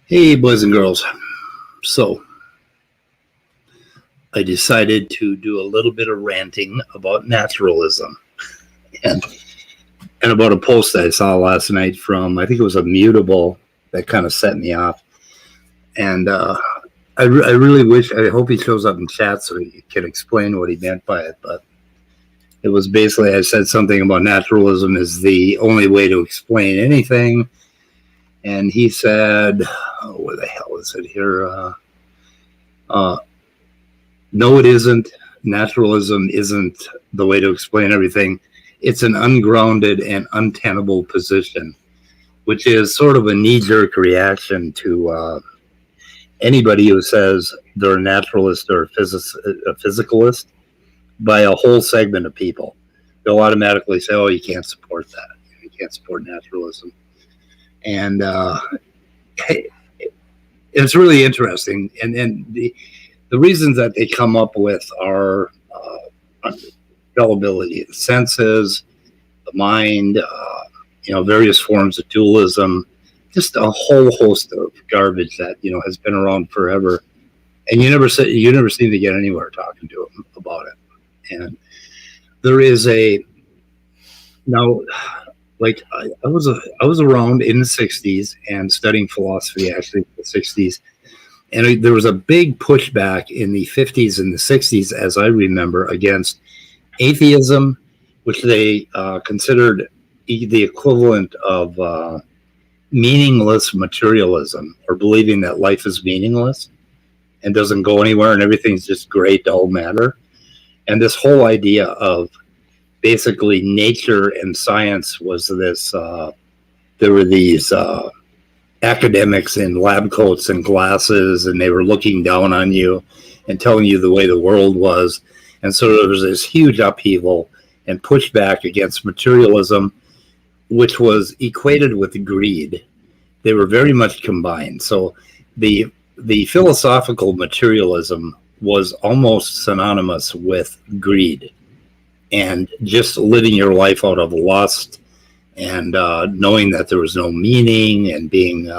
Hey, boys and girls. So, I decided to do a little bit of ranting about naturalism and about a post I saw last night from, I think it was a Mutable that kind of set me off. And I really wish, I hope he shows up in chat so he can explain what he meant by it. But it was basically, I said something about naturalism is the only way to explain anything. And he said, oh, where the hell is it here? No, it isn't. Naturalism isn't the way to explain everything. It's an ungrounded and untenable position, which is sort of a knee-jerk reaction to anybody who says they're a naturalist or a physicalist by a whole segment of people. They'll automatically say, oh, you can't support that. You can't support naturalism. And it's really interesting. And the reasons that they come up with are fallibility of the senses, the mind, various forms of dualism, just a whole host of garbage that, has been around forever. And you never seem to get anywhere talking to them about it. And there is like I was around in the 60s and studying philosophy actually in the 60s. And there was a big pushback in the 50s and the 60s, as I remember, against atheism, which they considered the equivalent of meaningless materialism, or believing that life is meaningless and doesn't go anywhere and everything's just gray, dull matter. And this whole idea of basically nature and science was this, there were these academics in lab coats and glasses, and they were looking down on you and telling you the way the world was. And so there was this huge upheaval and pushback against materialism, which was equated with greed. They were very much combined. So the philosophical materialism was almost synonymous with greed and just living your life out of lust and knowing that there was no meaning and being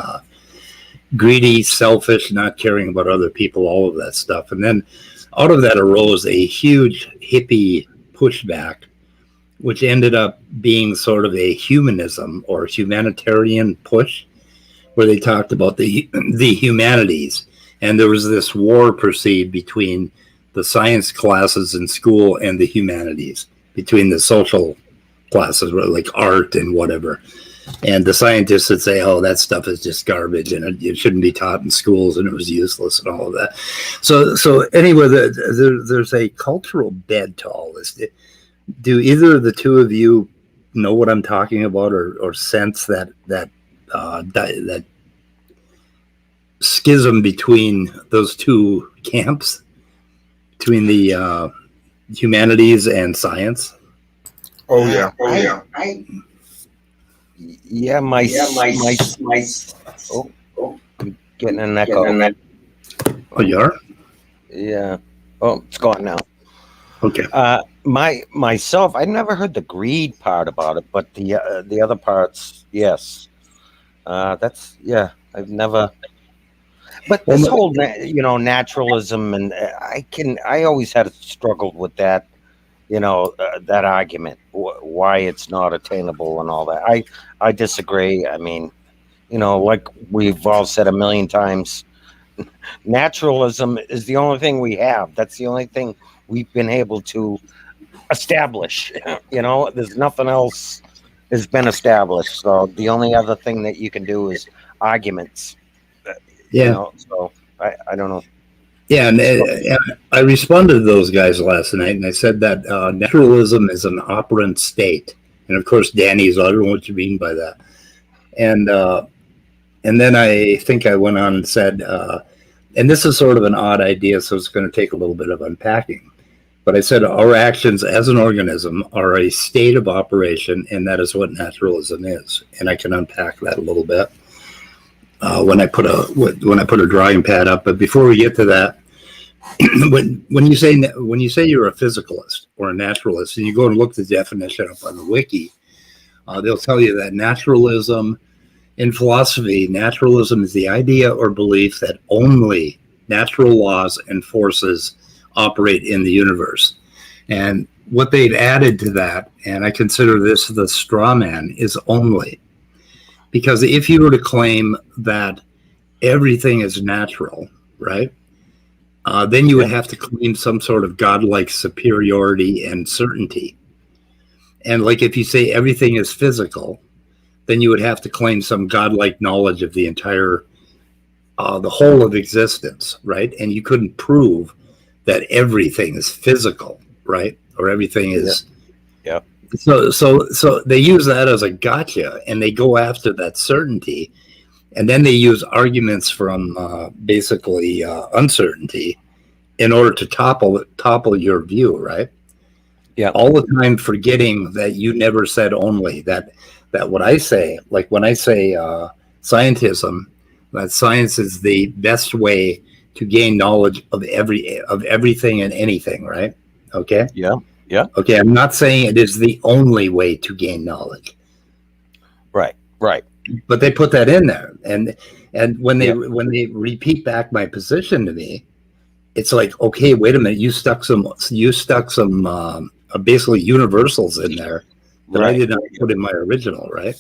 greedy, selfish, not caring about other people, all of that stuff. And then out of that arose a huge hippie pushback, which ended up being sort of a humanism or humanitarian push, where they talked about the humanities. And there was this war perceived between the science classes in school and the humanities, between the social classes like art and whatever. And the scientists would say, oh, that stuff is just garbage and it shouldn't be taught in schools and it was useless and all of that. So anyway, there's a cultural bed to all this. Do either of the two of you know what I'm talking about, or sense that schism between those two camps, between the humanities and science? Oh yeah. Oh, I'm getting an echo. Oh, you are? Yeah. Oh, it's gone now. Okay. Myself, I never heard the greed part about it, but the other parts, yes. I've never. But this whole, naturalism, and I always had struggled with that, that argument, why it's not attainable and all that. I disagree. I mean, like we've all said a million times, naturalism is the only thing we have. That's the only thing we've been able to establish. There's nothing else has been established. So the only other thing that you can do is arguments. Yeah. So I don't know. Yeah, and I responded to those guys last night, and I said that naturalism is an operant state, and of course, Danny's, I don't know what you mean by that, and then I think I went on and said, and this is sort of an odd idea, so it's going to take a little bit of unpacking, but I said our actions as an organism are a state of operation, and that is what naturalism is, and I can unpack that a little bit. When I put a drawing pad up, but before we get to that, when you say you're a physicalist or a naturalist, and you go and look the definition up on the wiki, they'll tell you that naturalism in philosophy, naturalism is the idea or belief that only natural laws and forces operate in the universe. And what they've added to that, and I consider this the straw man, is only. Because if you were to claim that everything is natural, right, then you would have to claim some sort of godlike superiority and certainty. And like if you say everything is physical, then you would have to claim some godlike knowledge of the entire, the whole of existence, right? And you couldn't prove that everything is physical, right? Or everything is... Yeah. So they use that as a gotcha, and they go after that certainty, and then they use arguments from basically uncertainty in order to topple your view, right? Yeah. All the time forgetting that you never said only that what I say, like when I say scientism, that science is the best way to gain knowledge of everything and anything, right? Okay. Yeah. Yeah. Okay, I'm not saying it is the only way to gain knowledge. Right. But they put that in there, and when they repeat back my position to me, it's like, okay, wait a minute, you stuck some basically universals in there that I did not put in my original, right?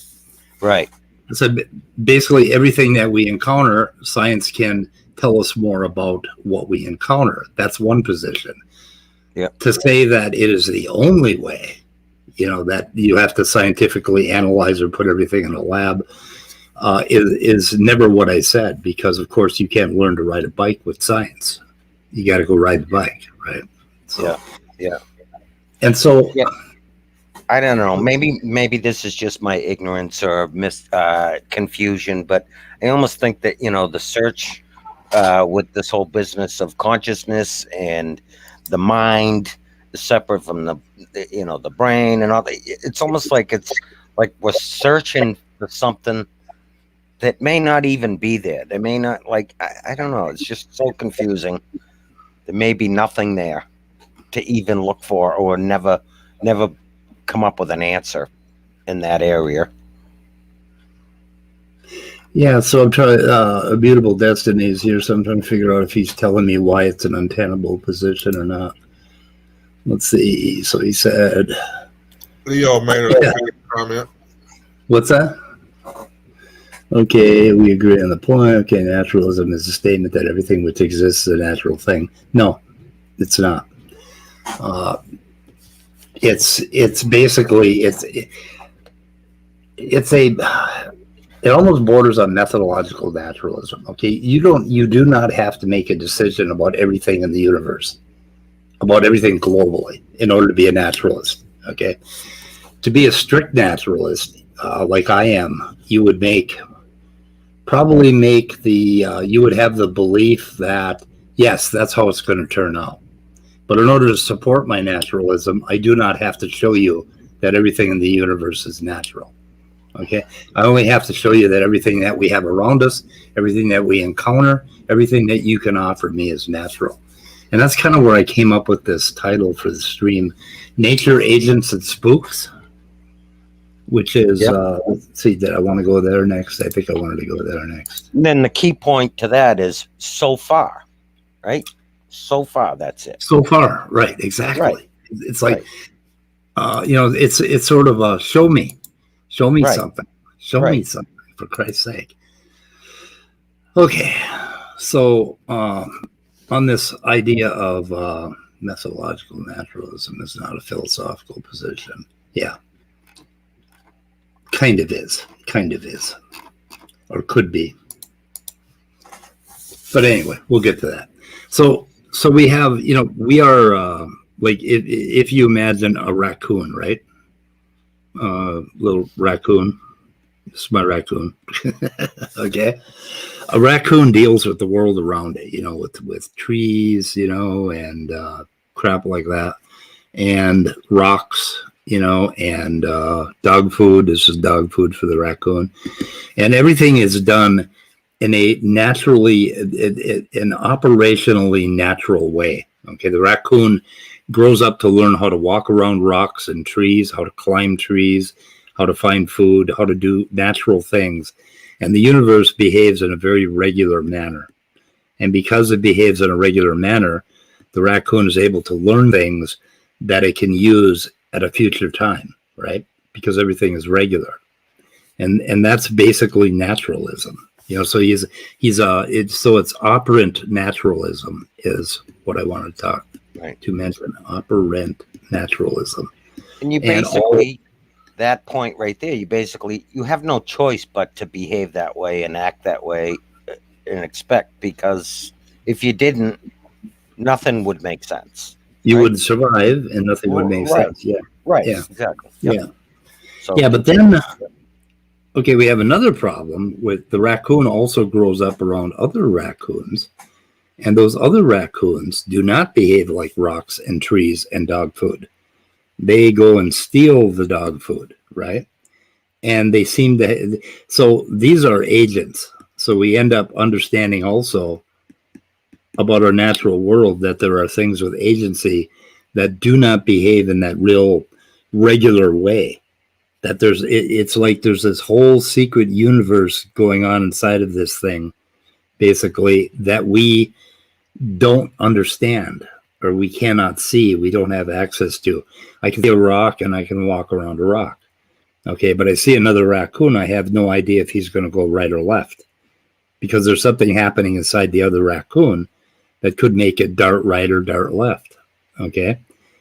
Right. So basically, everything that we encounter, science can tell us more about what we encounter. That's one position. Yeah. To say that it is the only way, that you have to scientifically analyze or put everything in a lab, is never what I said, because of course you can't learn to ride a bike with science. You got to go ride the bike, right? So, yeah. And so, I don't know. Maybe this is just my ignorance or confusion, but I almost think that the search with this whole business of consciousness and the mind is separate from the brain and all that. It's almost like we're searching for something that may not even be there. They may not, I don't know. It's just so confusing. There may be nothing there to even look for, or never come up with an answer in that area. Yeah, so I'm trying. Immutable Destiny is here, so I'm trying to figure out if he's telling me why it's an untenable position or not. Let's see. So he said, Leo made a comment. What's that? Okay, we agree on the point. Okay, naturalism is a statement that everything which exists is a natural thing. No, it's not. It's basically it almost borders on methodological naturalism. Okay, you do not have to make a decision about everything in the universe, about everything globally, in order to be a naturalist. Okay, to be a strict naturalist, like I am, you would probably make you would have the belief that yes, that's how it's going to turn out. But in order to support my naturalism, I do not have to show you that everything in the universe is natural. Okay, I only have to show you that everything that we have around us, everything that we encounter, everything that you can offer me is natural. And that's kind of where I came up with this title for the stream, Nature, Agents, and Spooks, which is, let's see, did I want to go there next? I think I wanted to go there next. And then the key point to that is so far, right? So far, that's it. So far, right, exactly. Right. It's like, it's sort of a show me something. Show me something, for Christ's sake. Okay, so on this idea of methodological naturalism is not a philosophical position. Yeah, kind of is. or could be. But anyway, we'll get to that. So we have, we are like if you imagine a raccoon, right? Little raccoon. This is my raccoon. Okay. A raccoon deals with the world around it, with trees, and crap like that, and rocks, and dog food. This is dog food for the raccoon, and everything is done in a naturally, an operationally natural way. Okay, the raccoon grows up to learn how to walk around rocks and trees, how to climb trees, how to find food, how to do natural things. And the universe behaves in a very regular manner. And because it behaves in a regular manner, the raccoon is able to learn things that it can use at a future time, right? Because everything is regular. And that's basically naturalism. So it's operant naturalism is what I want to mention. Operant naturalism. And you basically, that point right there, you have no choice but to behave that way and act that way and expect, because if you didn't, nothing would make sense. You would survive and nothing would make sense. Yeah. Right. Yeah. Exactly. Yep. Yeah. So, yeah, but then, okay, we have another problem with the raccoon also grows up around other raccoons, and those other raccoons do not behave like rocks and trees and dog food. They go and steal the dog food, right? And they seem to, so these are agents. So we end up understanding also about our natural world that there are things with agency that do not behave in that real regular way. That it's like there's this whole secret universe going on inside of this thing, basically, that we don't understand or we cannot see, we don't have access to. I can see a rock and I can walk around a rock. Okay, but I see another raccoon, I have no idea if he's going to go right or left, because there's something happening inside the other raccoon that could make it dart right or dart left. Okay,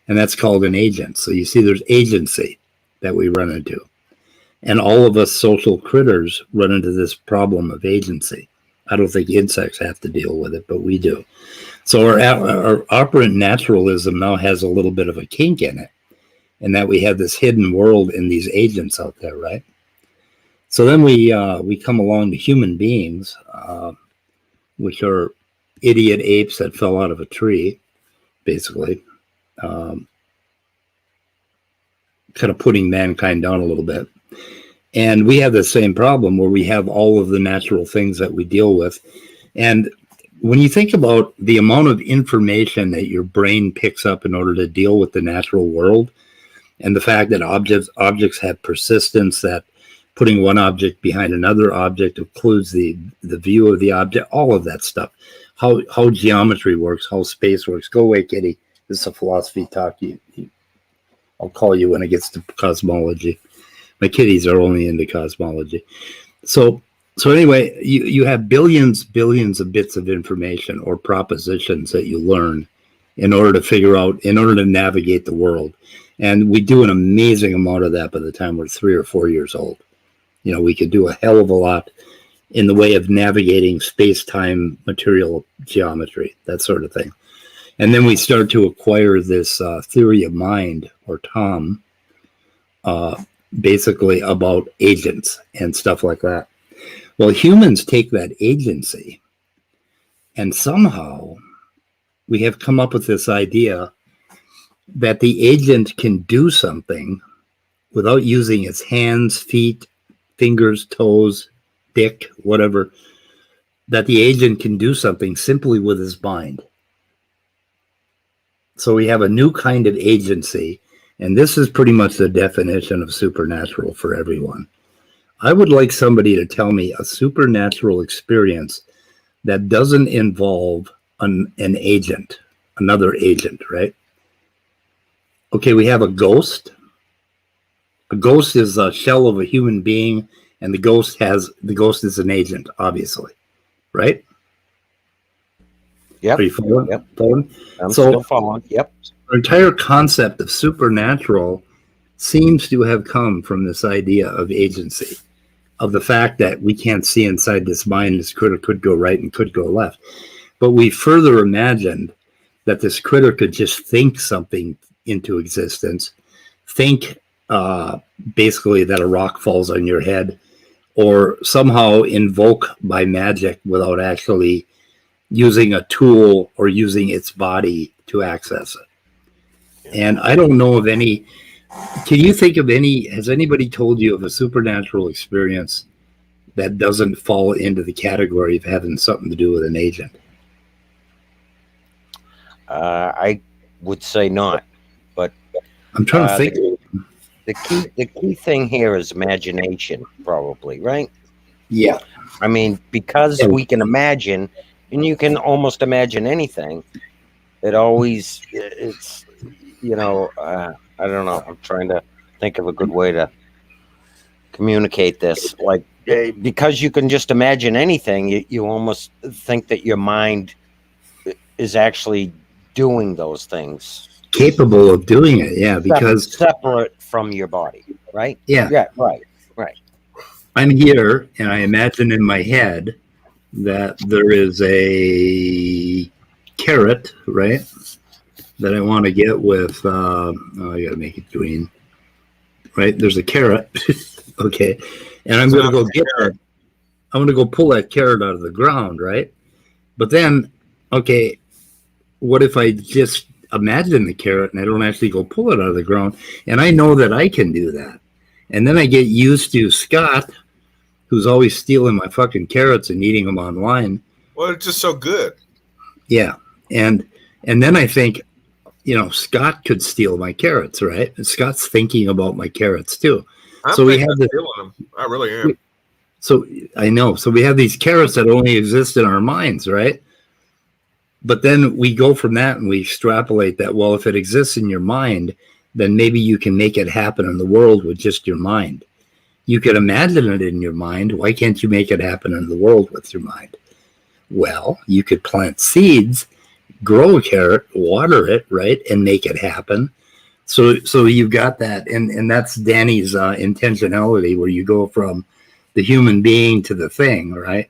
and that's called an agent. So you see there's agency that we run into. And all of us social critters run into this problem of agency. I don't think insects have to deal with it, but we do. So our operant naturalism now has a little bit of a kink in it, and that we have this hidden world in these agents out there, right? So then we come along to human beings, which are idiot apes that fell out of a tree, basically, kind of putting mankind down a little bit. And we have the same problem where we have all of the natural things that we deal with. And when you think about the amount of information that your brain picks up in order to deal with the natural world, and the fact that objects have persistence, that putting one object behind another object includes the view of the object, all of that stuff, how geometry works, how space works. Go away, kitty. This is a philosophy talk. I'll call you when it gets to cosmology. My kitties are only into cosmology. So anyway, you have billions of bits of information or propositions that you learn in order to navigate the world. And we do an amazing amount of that by the time we're 3 or 4 years old. We could do a hell of a lot in the way of navigating space-time material geometry, that sort of thing. And then we start to acquire this theory of mind, or TOM, basically about agents and stuff like that. Well, humans take that agency, and somehow we have come up with this idea that the agent can do something without using its hands, feet, fingers, toes, dick, whatever, that the agent can do something simply with his mind. So we have a new kind of agency, and this is pretty much the definition of supernatural for everyone. I would like somebody to tell me a supernatural experience that doesn't involve an agent, another agent, right? Okay, we have a ghost. A ghost is a shell of a human being, and the ghost is an agent, obviously, right? Yep. Are you following? Yep. I'm So, still following. Yep. our entire concept of supernatural seems to have come from this idea of agency. of the fact that we can't see inside this mind. This critter could go right and could go left. But we further imagined that this critter could just think something into existence, think basically that a rock falls on your head, or somehow invoke by magic without actually using a tool or using its body to access it. And I don't know of any. Can you think of any? Has anybody told you of a supernatural experience that doesn't fall into the category of having something to do with an agent? I would say not, but I'm trying to think. The key thing here is imagination, probably, right? Yeah. I mean, because we can imagine, and you can almost imagine anything. It's I don't know. I'm trying to think of a good way to communicate this. Like, because you can just imagine anything, you almost think that your mind is actually doing those things. Capable of doing it, yeah, because separate from your body, right? Yeah, right. I'm here, and I imagine in my head that there is a carrot, right, that I want to get with. I got to make it green, right? There's a carrot, okay, and I'm going to go get it. I'm going to go pull that carrot out of the ground, right? But then, okay, what if I just imagine the carrot and I don't actually go pull it out of the ground? And I know that I can do that. And then I get used to Scott, who's always stealing my fucking carrots and eating them online. Well, it's just so good. Yeah. And then I think, Scott could steal my carrots, right? And Scott's thinking about my carrots too. So we have stealing them. I really am. So I know. So we have these carrots that only exist in our minds, right? But then we go from that and we extrapolate that, well, if it exists in your mind, then maybe you can make it happen in the world with just your mind. You could imagine it in your mind. Why can't you make it happen in the world with your mind? Well, you could plant seeds, grow a carrot, water it, right, and make it happen. So you've got that. And that's Danny's intentionality, where you go from the human being to the thing, right?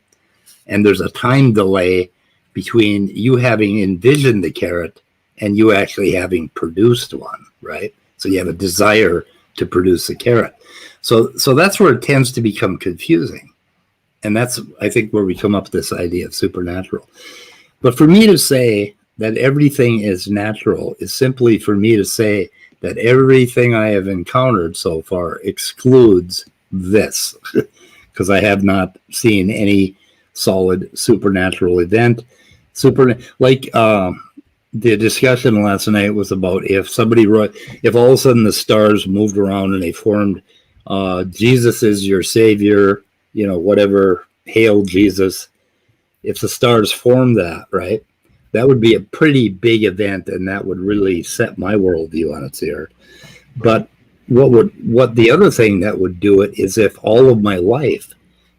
And there's a time delay between you having envisioned the carrot and you actually having produced one, right? So you have a desire to produce a carrot. So that's where it tends to become confusing. And that's, I think, where we come up with this idea of supernatural. But for me to say that everything is natural is simply for me to say that everything I have encountered so far excludes this, because I have not seen any solid supernatural event. The discussion last night was about if all of a sudden the stars moved around and they formed Jesus is your savior, whatever, hail Jesus. If the stars form that, right, that would be a pretty big event, and that would really set my worldview on its ear. But what the other thing that would do it is if all of my life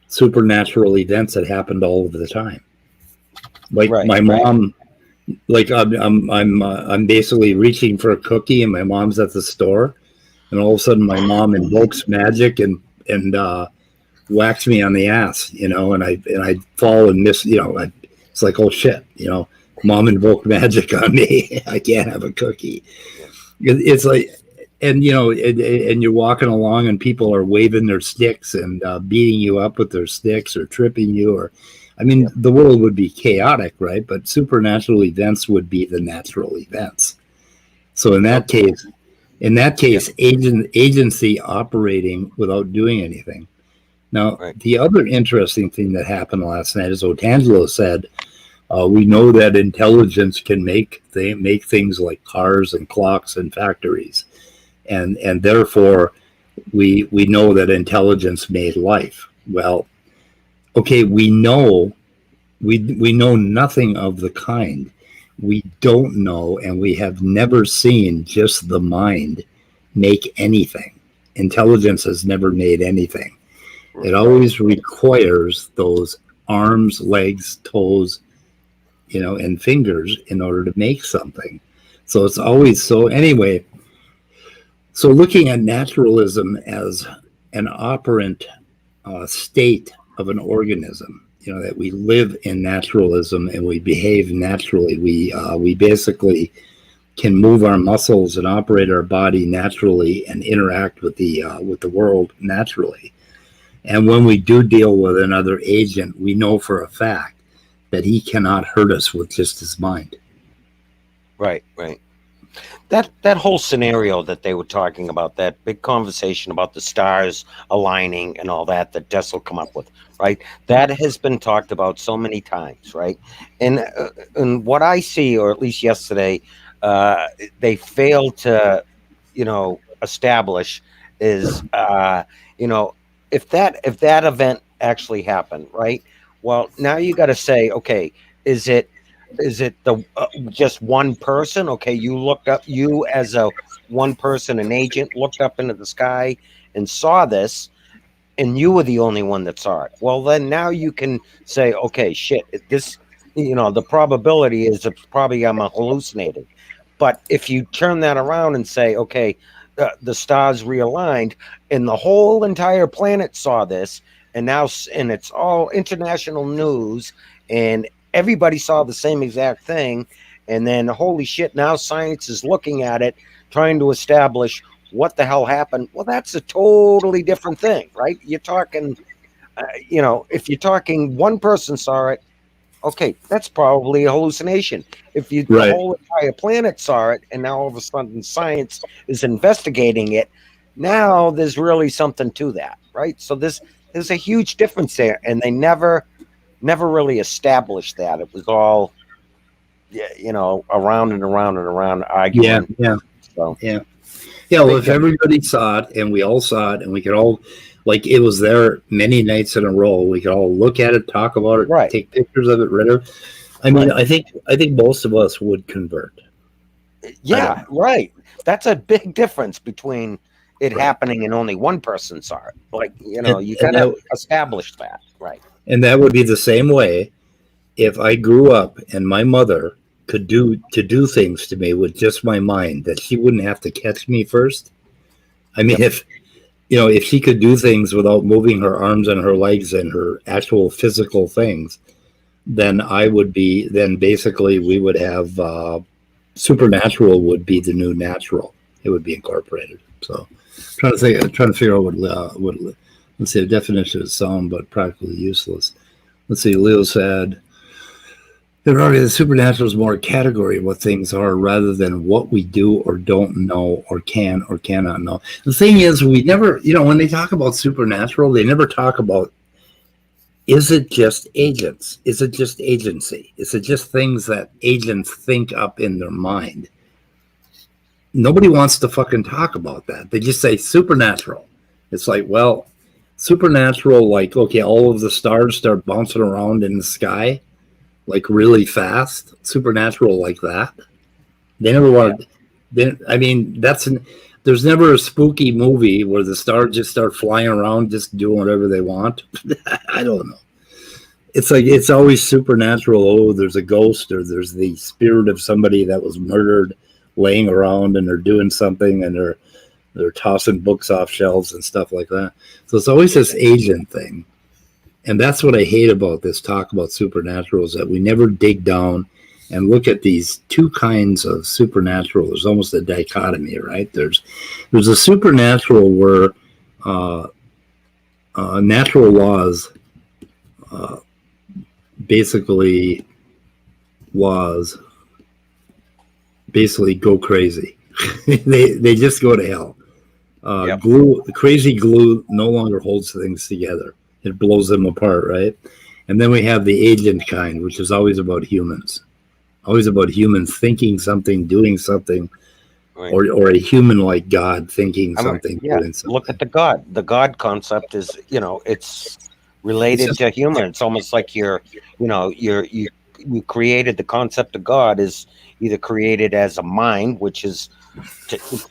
supernatural events had happened all of the time. Like my mom, like I'm basically reaching for a cookie and my mom's at the store, and all of a sudden my mom invokes magic and whacks me on the ass, and I fall and miss, it's like, oh shit, mom invoked magic on me. I can't have a cookie. It's like, and and you're walking along and people are waving their sticks and beating you up with their sticks or tripping you, the world would be chaotic, right? But supernatural events would be the natural events. So in that case, agency operating without doing anything. Now, the other interesting thing that happened last night is Otangelo said, we know that intelligence can make things like cars and clocks and factories. And therefore, we know that intelligence made life. Well, okay, we know nothing of the kind. We don't know, and we have never seen just the mind make anything. Intelligence has never made anything. It always requires those arms, legs, toes, and fingers in order to make something. So it's always so. Anyway, so looking at naturalism as an operant state of an organism. That we live in naturalism and we behave naturally. We basically can move our muscles and operate our body naturally and interact with the world naturally. And when we do deal with another agent, we know for a fact that he cannot hurt us with just his mind. Right. That whole scenario that they were talking about, that big conversation about the stars aligning and all that Tesla come up with, right? That has been talked about so many times, right? And what I see, or at least yesterday, they failed to, establish is, if that event actually happened, right? Well, now you got to say, okay, is it the just one person? Okay, you as a one person, an agent, looked up into the sky and saw this, and you were the only one that saw it. Well, then now you can say, okay, shit, this, the probability is it's probably I'm hallucinating. But if you turn that around and say, okay, the stars realigned and the whole entire planet saw this, and it's all international news, and everybody saw the same exact thing, and then holy shit, now science is looking at it, trying to establish what the hell happened. Well, that's a totally different thing, right? You're talking, if you're talking one person saw it, okay, that's probably a hallucination. If the whole entire planet saw it, and now all of a sudden science is investigating it, now there's really something to that, right? So there's a huge difference there, and they never really established that. It was all, around and around and around arguing. Yeah. So Well, if everybody saw it and we all saw it and we could all, like, it was there many nights in a row, we could all look at it, talk about it, right, take pictures of it, whatever. I mean, I think most of us would convert. Yeah, right. That's a big difference between it happening and only one person saw it. Like, you got to establish that, right? And that would be the same way if I grew up and my mother could do things to me with just my mind, that she wouldn't have to catch me first. I mean, if she could do things without moving her arms and her legs and her actual physical things, then basically we would have supernatural would be the new natural. It would be incorporated. So trying to figure out what let's see, a definition is sound but practically useless. Let's see, Leo said, the supernatural is more a category of what things are rather than what we do or don't know or can or cannot know. The thing is, we never, when they talk about supernatural, they never talk about, is it just agents? Is it just agency? Is it just things that agents think up in their mind? Nobody wants to fucking talk about that. They just say supernatural. It's like, well, supernatural, like, okay, all of the stars start bouncing around in the sky, like really fast, supernatural like that. They never want to. I mean, there's never a spooky movie where the stars just start flying around, just doing whatever they want. I don't know. It's like, it's always supernatural. Oh, there's a ghost, or there's the spirit of somebody that was murdered laying around, and they're doing something, and they're tossing books off shelves and stuff like that. So it's always this agent thing. And that's what I hate about this talk about supernatural, is that we never dig down and look at these two kinds of supernatural. There's almost a dichotomy, right? There's a supernatural where natural laws basically go crazy. they just go to hell. Crazy glue no longer holds things together. It blows them apart, right? And then we have the agent kind, which is always about humans. Always about humans thinking something, doing something, right. or a human like God thinking something, doing something. Look at the God. The God concept is, it's related to human. It's almost like you created the concept of God is either created as a mind, which is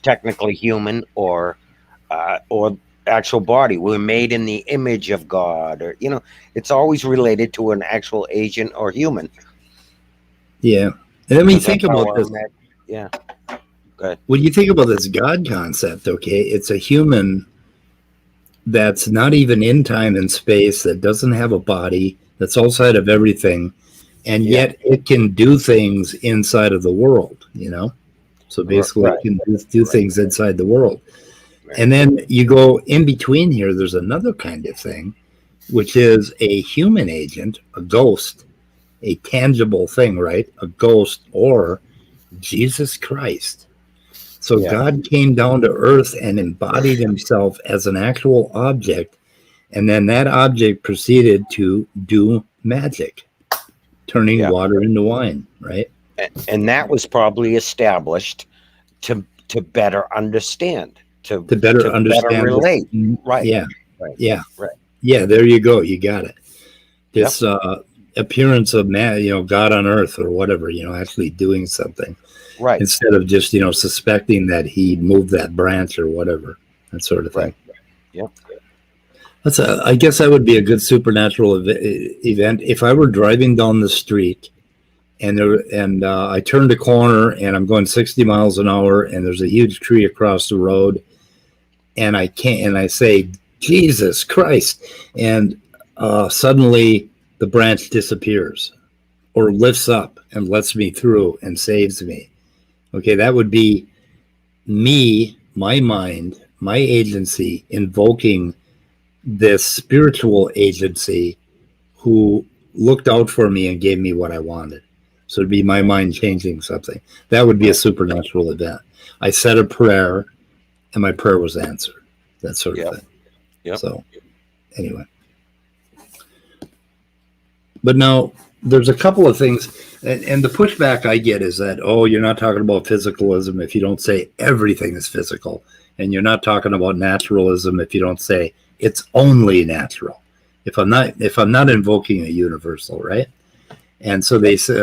technically human, or actual body. We're made in the image of God, or it's always related to an actual agent or human. Yeah. And I mean, think about this. Yeah. Go ahead. When you think about this God concept, okay, it's a human that's not even in time and space, that doesn't have a body, that's outside of everything, and yet it can do things inside of the world, So basically it can do things inside the world. And then you go in between here, there's another kind of thing, which is a human agent, a ghost, a tangible thing, right? A ghost, or Jesus Christ. So God came down to earth and embodied himself as an actual object, and then that object proceeded to do magic, turning water into wine, right? And that was probably established to better understand, to better relate. Right. Yeah. Right. Yeah. Right. Yeah, there you go. You got it. This appearance of man, God on earth or whatever, actually doing something. Right. Instead of just, suspecting that he moved that branch or whatever, that sort of thing. Right. Yep. I guess that would be a good supernatural event. If I were driving down the street and I turned a corner and I'm going 60 miles an hour and there's a huge tree across the road and I say, Jesus Christ. And suddenly the branch disappears or lifts up and lets me through and saves me. Okay, that would be me, my mind, my agency invoking this spiritual agency who looked out for me and gave me what I wanted. So it'd be my mind changing something. That would be a supernatural event. I said a prayer and my prayer was answered. That sort of thing. Yep. So anyway. But now there's a couple of things, and the pushback I get is that, you're not talking about physicalism if you don't say everything is physical, and you're not talking about naturalism if you don't say it's only natural. If I'm not invoking a universal, right? And so they say,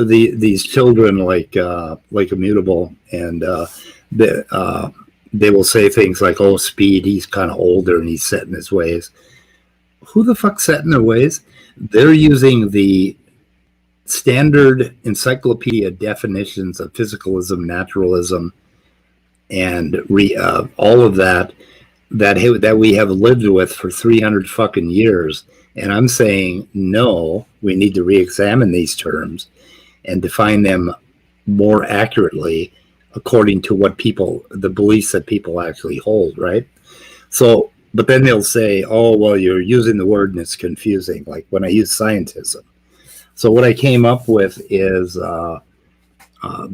these children like Immutable, and they will say things like, "Oh, Speed, he's kind of older and he's set in his ways." Who the fuck's set in their ways? They're using the standard encyclopedia definitions of physicalism, naturalism, and all of that we have lived with for 300 fucking years. And I'm saying, no, we need to re-examine these terms and define them more accurately according to the beliefs that people actually hold, right? So, but then they'll say, oh, well, you're using the word and it's confusing, like when I use scientism. So what I came up with is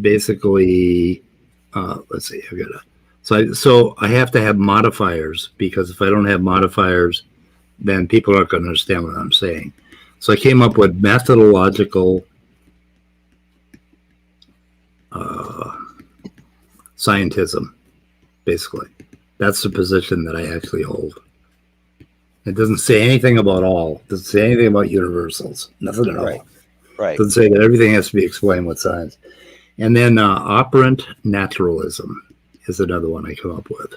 basically, let's see, so I have to have modifiers, because if I don't have modifiers, then people aren't going to understand what I'm saying. So I came up with methodological scientism, basically. That's the position that I actually hold. It doesn't say anything about all. It doesn't say anything about universals. Nothing at all. Right. It doesn't say that everything has to be explained with science. And then operant naturalism is another one I come up with.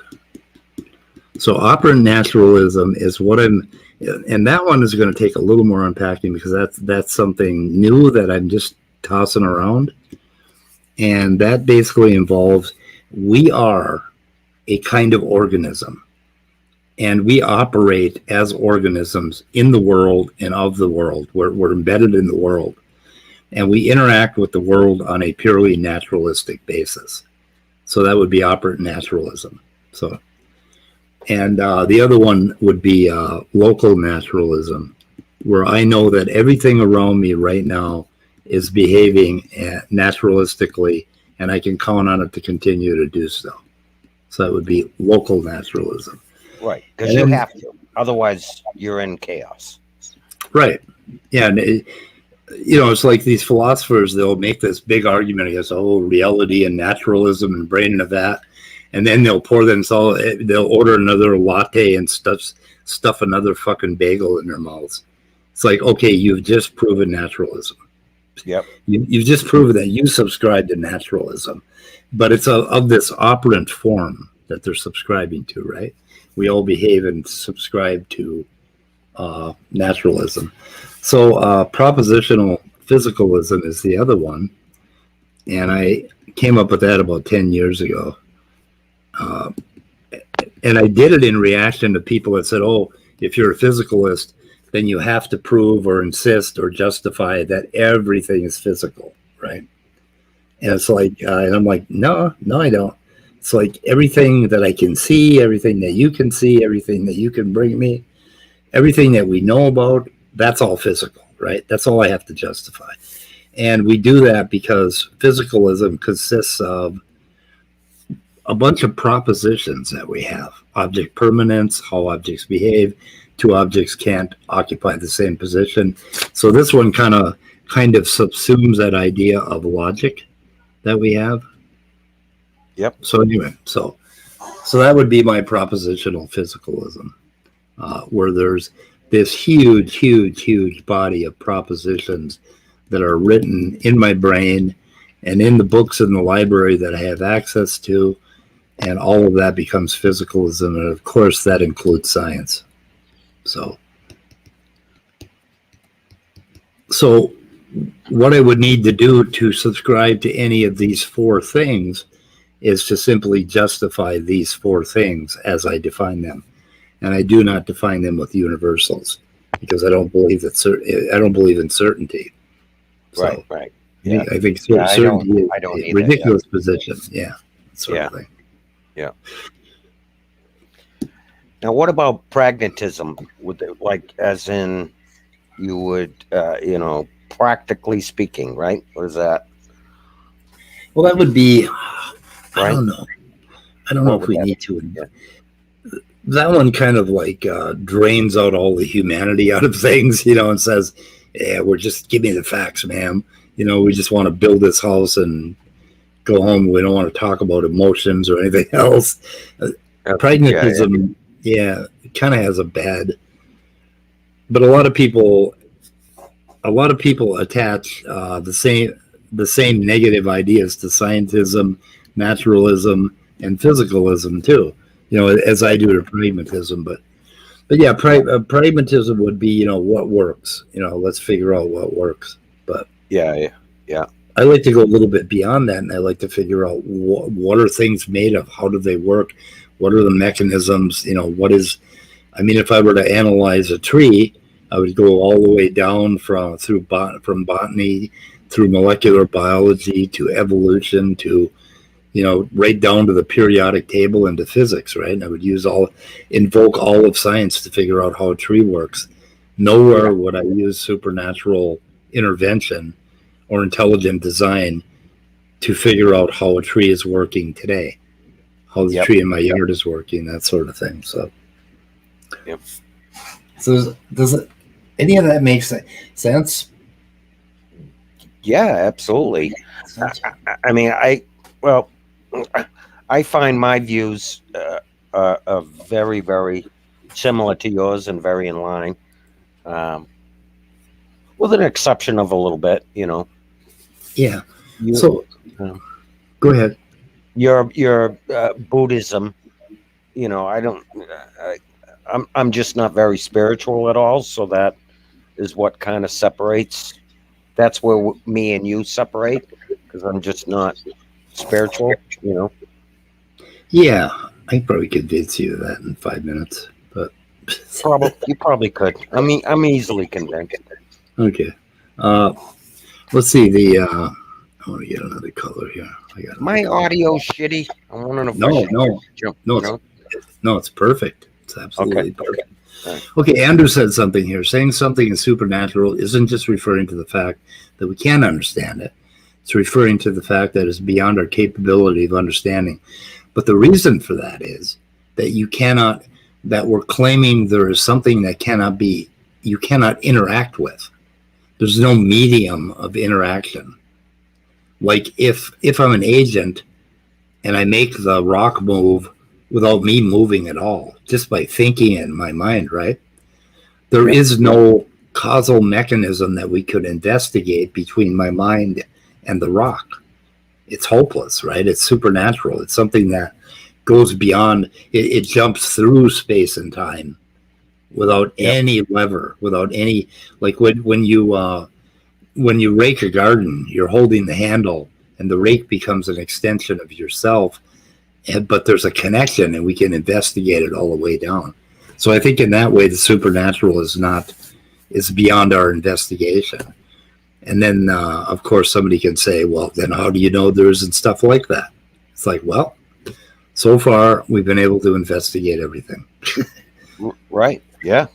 So operant naturalism is what and that one is going to take a little more unpacking, because that's something new that I'm just tossing around. And that basically involves, we are a kind of organism, and we operate as organisms in the world and of the world. We're embedded in the world, and we interact with the world on a purely naturalistic basis. So that would be operant naturalism. So, and the other one would be local naturalism, where I know that everything around me right now is behaving naturalistically, and I can count on it to continue to do so. So that would be local naturalism. Right, because you have to. Otherwise, you're in chaos. Right. Yeah, and it's like these philosophers, they'll make this big argument against reality and naturalism and brain of that, and then they'll order another latte and stuff another fucking bagel in their mouths. It's like, okay, you've just proven naturalism. Yep. You've just proven that you subscribe to naturalism, but it's of this operant form that they're subscribing to, right? We all behave and subscribe to naturalism. So propositional physicalism is the other one, and I came up with that about 10 years ago. And I did it in reaction to people that said, oh, if you're a physicalist, then you have to prove or insist or justify that everything is physical, right? And it's like, and I'm like, no, I don't. It's like everything that I can see, everything that you can see, everything that you can bring me, everything that we know about, that's all physical, right? That's all I have to justify. And we do that because physicalism consists of a bunch of propositions that we have. Object permanence, how objects behave. Two objects can't occupy the same position. So this one kind of subsumes that idea of logic that we have. Yep. So anyway, so that would be my propositional physicalism, where there's this huge body of propositions that are written in my brain and in the books in the library that I have access to, and all of that becomes physicalism, and of course that includes science. So what I would need to do to subscribe to any of these four things is to simply justify these four things as I define them. And I do not define them with universals because I don't believe that I don't believe in certainty. So right. Yeah. I think certainty is a ridiculous position. Yeah. Sort of thing. Yeah. Now, what about pragmatism? Like, as in, you would, practically speaking, right? What is that? Well, that would be, Right? I don't know. I don't know if we need to. That one kind of like drains out all the humanity out of things, and says, yeah, give me the facts, ma'am. We just want to build this house and go home. We don't want to talk about emotions or anything else. Pragmatism, it kind of has a bad, but a lot of people attach the same negative ideas to scientism, naturalism, and physicalism too. As I do to pragmatism, but yeah, pragmatism would be what works. Let's figure out what works. But yeah. I like to go a little bit beyond that, and I like to figure out what are things made of? How do they work? What are the mechanisms? If I were to analyze a tree, I would go all the way down from botany through molecular biology to evolution to, right down to the periodic table and to physics, right? And I would invoke all of science to figure out how a tree works. Nowhere would I use supernatural intervention or intelligent design to figure out how a tree is working today, how the tree in my yard is working, that sort of thing. So, So does any of that make sense? Yeah, absolutely. I find my views are very, very similar to yours and very in line, with an exception of a little bit, Yeah. Go ahead. Your Buddhism, I'm just not very spiritual at all, so that is what kind of separates. That's where me and you separate, because I'm just not spiritual, Yeah, I probably convince you of that in 5 minutes, but you probably could. I'm easily convinced. Okay. Let's see. I want to get another color here. My audio shitty. I want to No, it's perfect. It's absolutely perfect. Okay, Andrew said something here. Saying something is supernatural isn't just referring to the fact that we can't understand it. It's referring to the fact that it's beyond our capability of understanding. But the reason for that is that that we're claiming there is something that you cannot interact with. There's no medium of interaction. Like if I'm an agent and I make the rock move without me moving at all, just by thinking it in my mind, right? There is no causal mechanism that we could investigate between my mind and the rock. It's hopeless, right? It's supernatural. It's something that goes beyond, it jumps through space and time without any lever, without any, like when you rake a garden, you're holding the handle and the rake becomes an extension of yourself. but there's a connection, and we can investigate it all the way down. So I think in that way, the supernatural is beyond our investigation. And then, of course, somebody can say, well, then how do you know there isn't stuff like that? It's like, well, so far we've been able to investigate everything. Right. Yeah.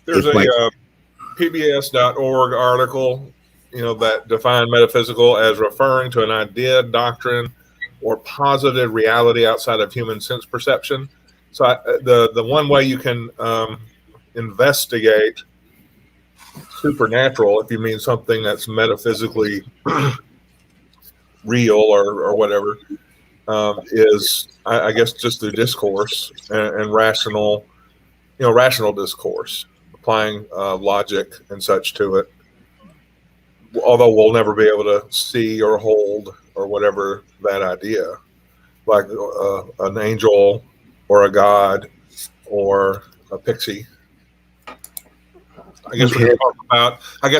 There's PBS.org article, that defined metaphysical as referring to an idea, doctrine, or positive reality outside of human sense perception. So the one way you can investigate supernatural, if you mean something that's metaphysically real or whatever, is I guess just through discourse and rational discourse, applying logic and such to it. Although we'll never be able to see or hold or whatever that idea, like an angel or a god or a pixie. I guess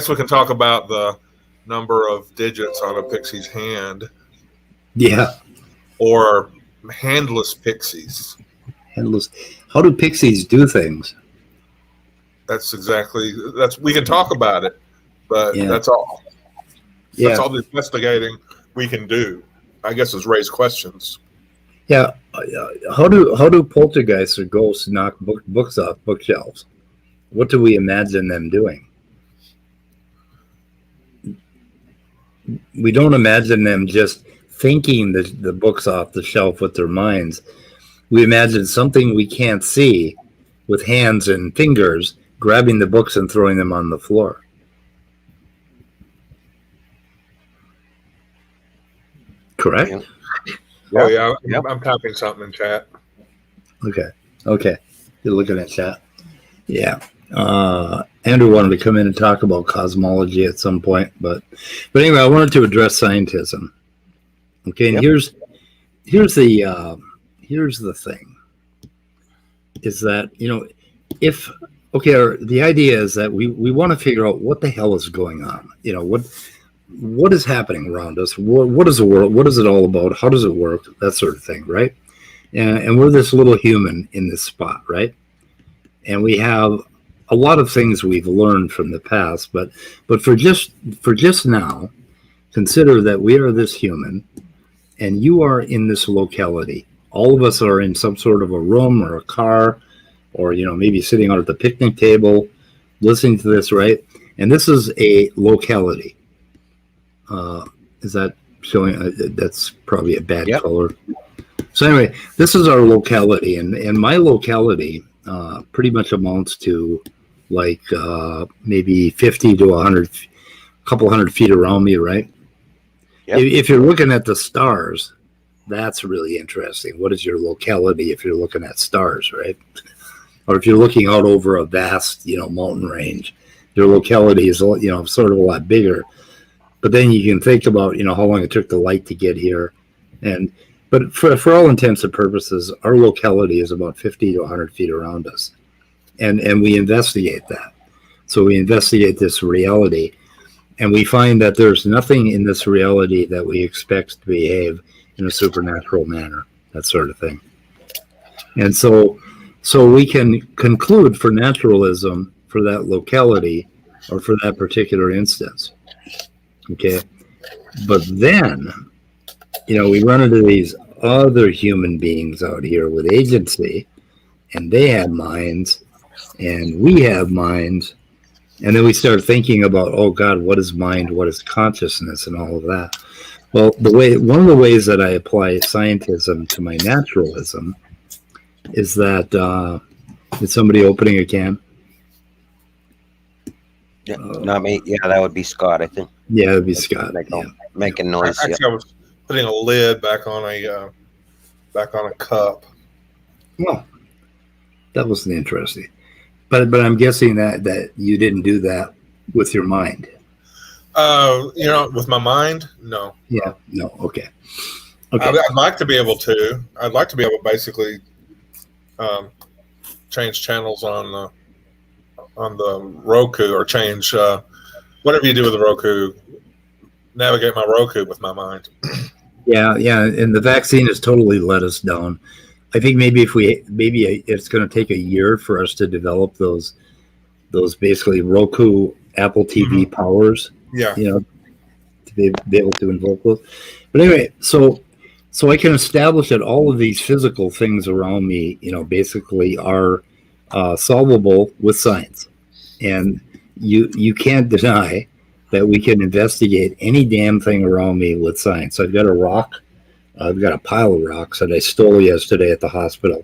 we can talk about the number of digits on a pixie's hand. Yeah. Or handless pixies. Handless. How do pixies do things? We can talk about it, but that's all. Yeah. That's all the investigating we can do, I guess, is raise questions. Yeah. How do poltergeists or ghosts knock books off bookshelves? What do we imagine them doing? We don't imagine them just thinking the books off the shelf with their minds. We imagine something we can't see with hands and fingers grabbing the books and throwing them on the floor. Correct? Yeah. Oh, yeah. I'm typing something in chat. Okay. You're looking at chat. Yeah. Andrew wanted to come in and talk about cosmology at some point, but anyway, I wanted to address scientism. Okay, and here's the thing, is that the idea is that we want to figure out what the hell is going on. What is happening around us? What is the world? What is it all about? How does it work? That sort of thing, right? And we're this little human in this spot, right? And we have a lot of things we've learned from the past, but for just now, consider that we are this human, and you are in this locality. All of us are in some sort of a room or a car, or maybe sitting out at the picnic table, listening to this, right? And this is a locality. Is that showing? That's probably a bad color. So anyway, this is our locality, and my locality pretty much amounts to like maybe 50 to 100, a couple hundred feet around me, right? Yep. If you're looking at the stars, that's really interesting. What is your locality if you're looking at stars, right? Or if you're looking out over a vast, mountain range, your locality is, sort of a lot bigger. But then you can think about, how long it took the light to get here. But for all intents and purposes, our locality is about 50 to 100 feet around us. And we investigate that. So we investigate this reality, and we find that there's nothing in this reality that we expect to behave in a supernatural manner, that sort of thing. And so we can conclude for naturalism for that locality or for that particular instance. Okay. But then, we run into these other human beings out here with agency, and they have minds, and we have minds. And then we start thinking about, oh God, what is mind? What is consciousness, and all of that? Well, one of the ways that I apply scientism to my naturalism is that is somebody opening a can? Yeah, not me. Yeah, that would be Scott, I think. Yeah, it'd be Scott. Making noise. Actually, I was putting a lid back on a cup. Well, that wasn't interesting. But I'm guessing that you didn't do that with your mind. With my mind, no. Yeah, no. Okay. I'd like to be able to. I'd like to be able to basically change channels on the Roku, or change whatever you do with the Roku. Navigate my Roku with my mind. Yeah, and the vaccine has totally let us down. I think maybe it's going to take a year for us to develop those basically Roku, Apple TV Mhm. powers, Yeah. you know, to be able to invoke those. But anyway, so I can establish that all of these physical things around me, basically are solvable with science, and you can't deny that we can investigate any damn thing around me with science. I've got a rock. I've got a pile of rocks that I stole yesterday at the hospital.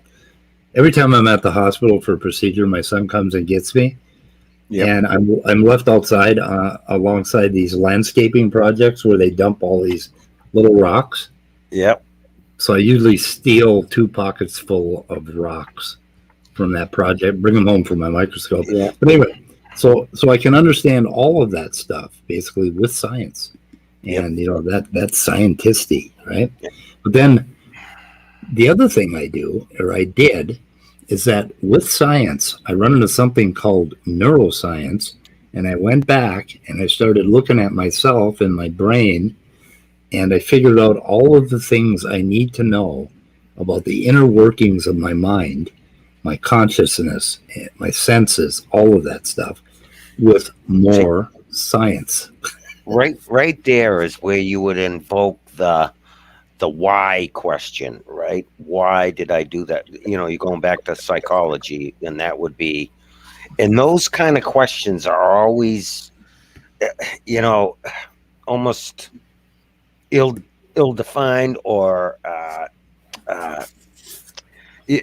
Every time I'm at the hospital for a procedure, my son comes and gets me, Yep. and I'm left outside alongside these landscaping projects where they dump all these little rocks. Yep. So I usually steal 2 pockets full of rocks from that project, bring them home for my microscope. Yeah. But anyway, so I can understand all of that stuff basically with science, Yep. and that's scientisty, right? Yep. But then the other thing I do, or I did, is that with science, I run into something called neuroscience, and I went back and I started looking at myself and my brain, and I figured out all of the things I need to know about the inner workings of my mind, my consciousness, my senses, all of that stuff, with See, more science. right there is where you would invoke the why question, right? Why did I do that? You're going back to psychology, and that would be, and those kind of questions are always, you know, almost ill ill defined, or uh, you,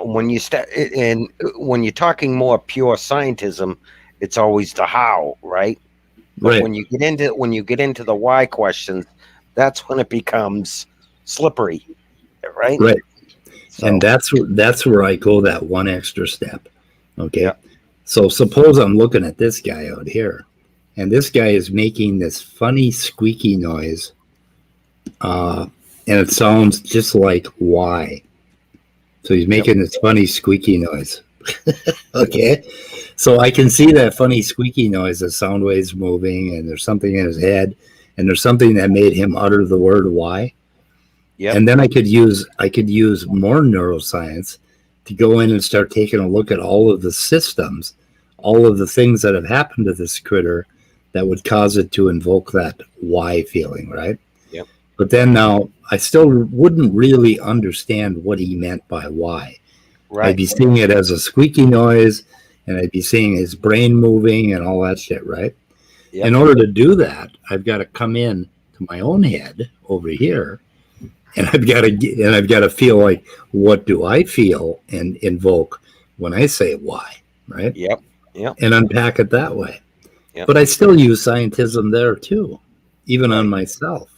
when you start, and when you're talking more pure scientism, it's always the how, right? But Right, when you get into the why questions, that's when it becomes slippery, right? right. And So that's where I go that one extra step. Okay. yeah, So suppose I'm looking at this guy out here, and this guy is making this funny squeaky noise, and it sounds just like why. So he's yep, making this funny squeaky noise. Okay. So I can see that funny squeaky noise, the sound waves moving, and there's something in his head, and there's something that made him utter the word why. yep, And then I could use more neuroscience to go in and start taking a look at all of the systems, all of the things that have happened to this critter that would cause it to invoke that why feeling, right? yep, But then now I still wouldn't really understand what he meant by why. I'd right, be seeing it as a squeaky noise, and I'd be seeing his brain moving and all that shit, right? In yep, order to do that, I've got to come in to my own head over here, and I've got to feel like, what do I feel and invoke when I say why, right? yep, yep, And unpack it that way. yep, But I still use scientism there too, even on right, myself,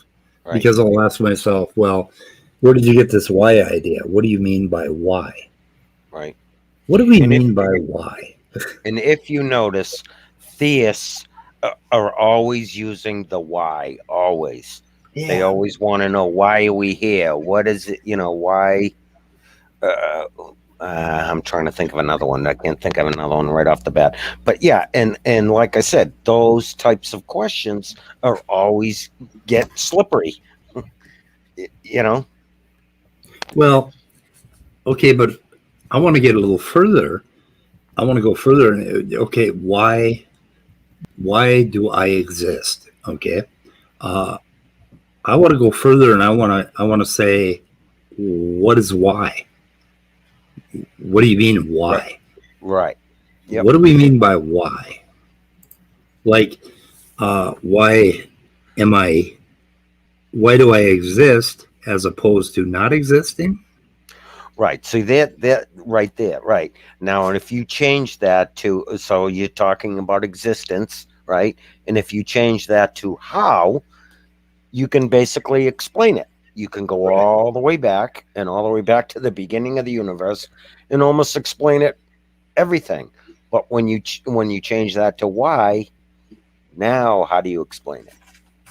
right, because I'll ask myself, well, where did you get this why idea? What do you mean by why? right. What do we And if mean by why? and if you notice, theists are always using the why. Always, they Yeah. always want to know, why are we here? What is it? Why? Uh, I'm trying to think of another one. I can't think of another one right off the bat. But yeah, and like I said, those types of questions are always get slippery. You know. Well, okay, but I want to get a little further. I want to go further. And okay, why do I exist? Okay, uh, I want to go further, and I want to say, what is why? What do you mean Right. why? Right. Yep. What do we mean by why? Like, why am I? Why do I exist as opposed to not existing? Right. So that right there. Right. Now, and if you change that to, so you're talking about existence, right? And if you change that to how, you can basically explain it. You can go Right. all the way back, and all the way back to the beginning of the universe, and almost explain it, everything. But when you change that to why, now how do you explain it?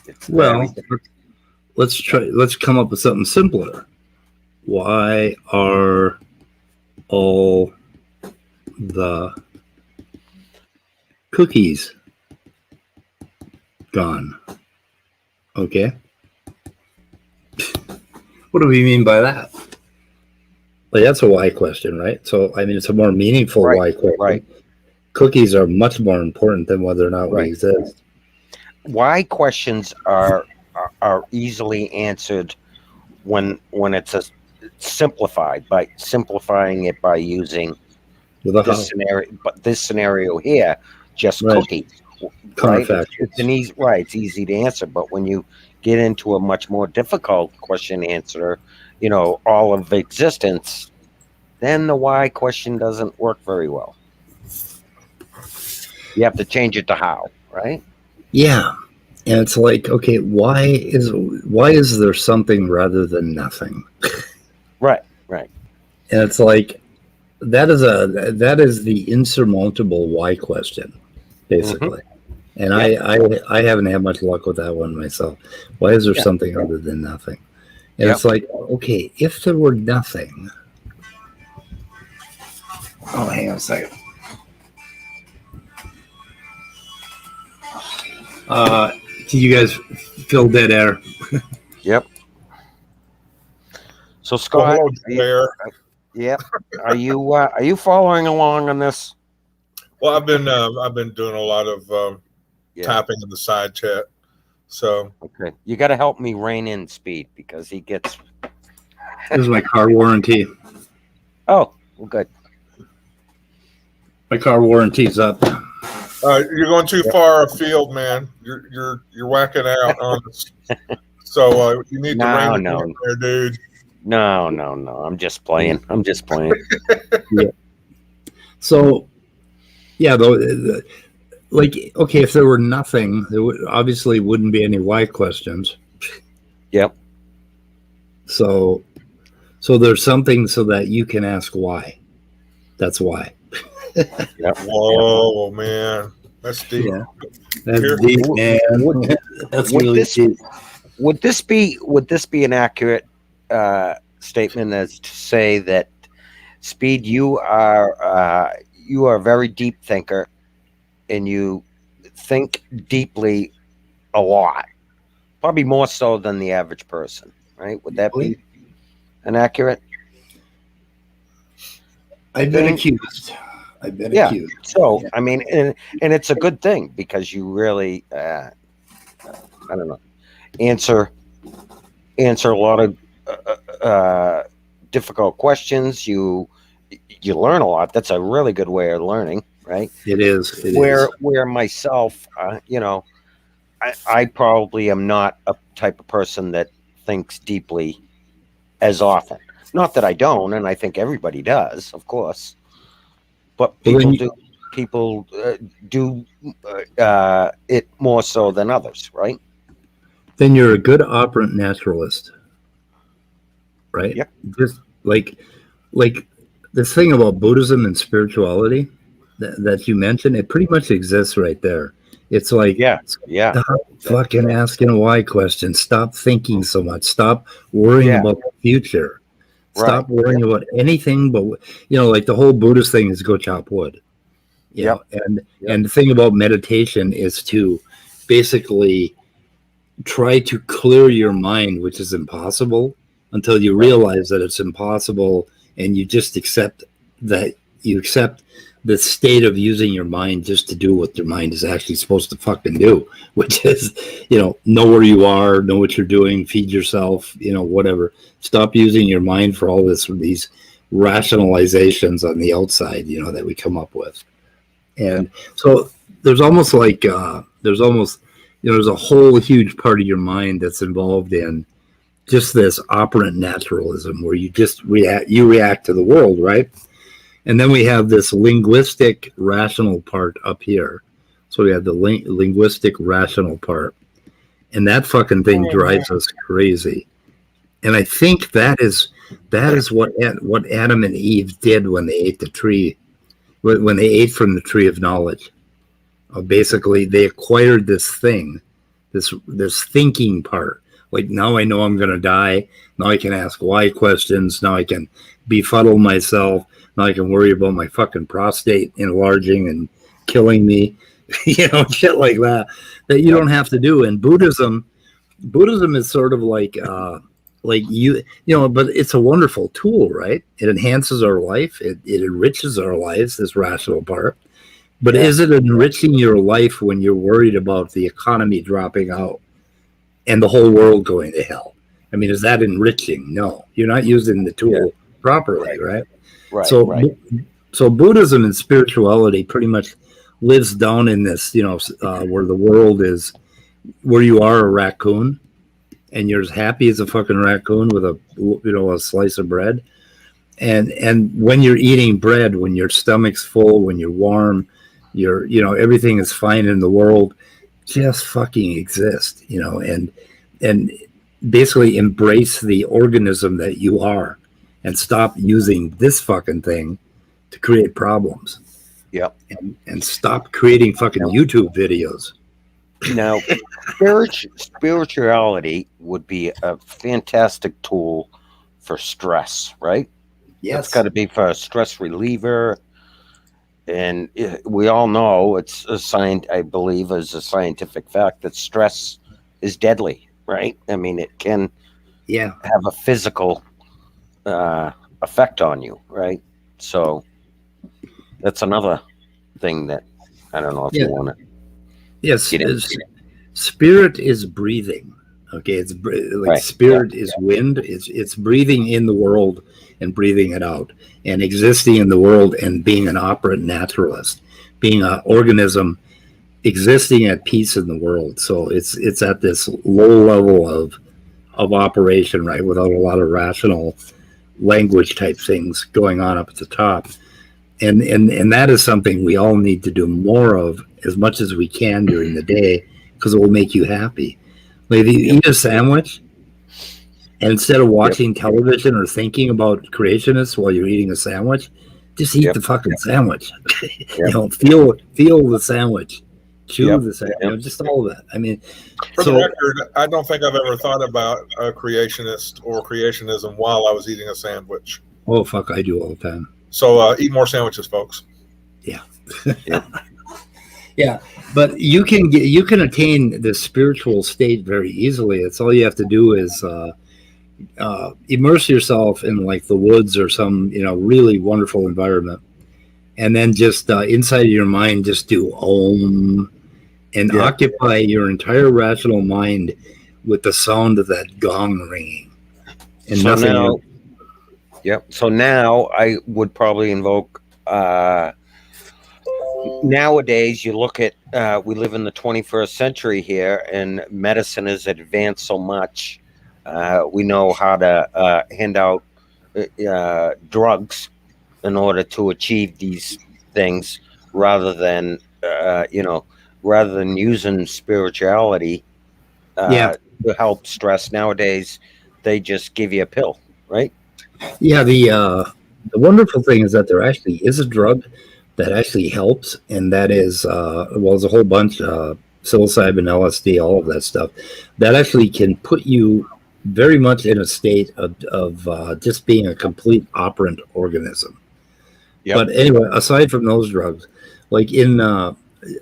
It's very Well, different. let's try. Let's come up with something simpler. Why are all the cookies gone? Okay. What do we mean by that? Like, that's a why question, right? So, I mean, it's a more meaningful Right, why question. right. Cookies are much more important than whether or not we Right. exist. Why questions are easily answered when it's simplified by simplifying it by using With a this how. scenario, but this scenario here, just Right. cookies, right? Counterfactuals. It's an easy, right? It's easy to answer, but when you get into a much more difficult question answer, all of existence, then the why question doesn't work very well. You have to change it to how, right? Yeah. And it's like, okay, why is there something rather than nothing? Right. And it's like that is the insurmountable why question, basically. And I haven't had much luck with that one myself. Why is there something other than nothing? And it's like, okay, if there were nothing. Oh, hang on a second. Can you guys feel dead air? Yep. So Scott, yep. Are you following along on this? Well, I've been doing a lot of tapping in the side chat. So okay, you got to help me rein in Speed because he gets. This is my car warranty. Oh, well, good. My car warranty's up. You're going too far afield, man. You're whacking out on us. So you need to rein it in there, dude. No. I'm just playing. Yeah. So, yeah, though, like, okay, if there were nothing, there obviously wouldn't be any why questions. Yep. So there's something so that you can ask why. That's why. Yep. Whoa, man, that's deep. Yeah. That's deep, man. That's really deep. Would this be an accurate statement as to say that Speed, you are a very deep thinker, and you think deeply a lot, probably more so than the average person, right? Would that be an accurate? I've been accused. Accused. So, I mean, and it's a good thing because you really, I don't know, answer a lot of difficult questions. You learn a lot. That's a really good way of learning, right? It is. Where myself, I probably am not a type of person that thinks deeply as often. Not that I don't, and I think everybody does, of course. But people do it more so than others, right? Then you're a good operant naturalist, right? Yep. Just like this thing about Buddhism and spirituality that you mentioned, it pretty much exists right there. It's like, stop fucking asking why questions. Stop thinking so much. Stop worrying about the future. Stop worrying about anything but, like the whole Buddhist thing is go chop wood. You know, and the thing about meditation is to basically try to clear your mind, which is impossible until you realize that it's impossible, and you just accept that you accept the state of using your mind just to do what your mind is actually supposed to fucking do, which is, know where you are, know what you're doing, feed yourself, whatever. Stop using your mind for all these rationalizations on the outside, that we come up with. And so there's almost like, there's a whole huge part of your mind that's involved in just this operant naturalism where you just react to the world, right? And then we have this linguistic rational part up here. So we have the linguistic rational part. And that fucking thing drives us crazy. And I think that is what Adam and Eve did when they ate the tree, when they ate from the tree of knowledge. Basically, they acquired this thing, this thinking part. Like, now I know I'm going to die. Now I can ask why questions. Now I can befuddle myself. Now I can worry about my fucking prostate enlarging and killing me. Shit like that you don't have to do. And Buddhism is sort of like like but it's a wonderful tool, right? It enhances our life. It enriches our lives, this rational part. But Yeah. is it enriching your life when you're worried about the economy dropping out and the whole world going to hell? I mean, is that enriching? No, you're not using the tool properly, right? Right. So, Right. so Buddhism and spirituality pretty much lives down in this, where the world is, where you are a raccoon and you're as happy as a fucking raccoon with a slice of bread. And when you're eating bread, when your stomach's full, when you're warm, everything is fine in the world, just fucking exist, and basically embrace the organism that you are and stop using this fucking thing to create problems. Yep. And stop creating fucking YouTube videos. Now, spirituality would be a fantastic tool for stress, right? Yes. It's got to be for a stress reliever. And we all know I believe is a scientific fact that stress is deadly, right? I mean, it can have a physical effect on you, right? So that's another thing that I don't know if you want to. Yes, spirit is breathing. Okay, it's like spirit is wind. It's breathing in the world and breathing it out, and existing in the world and being an operant naturalist, being an organism existing at peace in the world. So it's at this low level of operation, right, without a lot of rational language type things going on up at the top. And that is something we all need to do more of as much as we can during the day, because it will make you happy. Like if you eat a sandwich, and instead of watching television or thinking about creationists while you're eating a sandwich, just eat the fucking sandwich. Feel the sandwich, chew the sandwich, just all of that. I mean, for the record, I don't think I've ever thought about a creationist or creationism while I was eating a sandwich. Oh fuck, I do all the time. So eat more sandwiches, folks. Yeah. Yeah, but you can attain the spiritual state very easily. It's all you have to do is immerse yourself in like the woods or some really wonderful environment, and then just inside of your mind just do Om and occupy your entire rational mind with the sound of that gong ringing and so nothing now, else. So now I would probably invoke. Nowadays, you look at we live in the 21st century here, and medicine has advanced so much. We know how to hand out drugs in order to achieve these things, rather than using spirituality to help stress. Nowadays, they just give you a pill, right? Yeah, the wonderful thing is that there actually is a drug that actually helps, and that is there's a whole bunch psilocybin, LSD, all of that stuff that actually can put you very much in a state of just being a complete operant organism. But anyway, aside from those drugs, like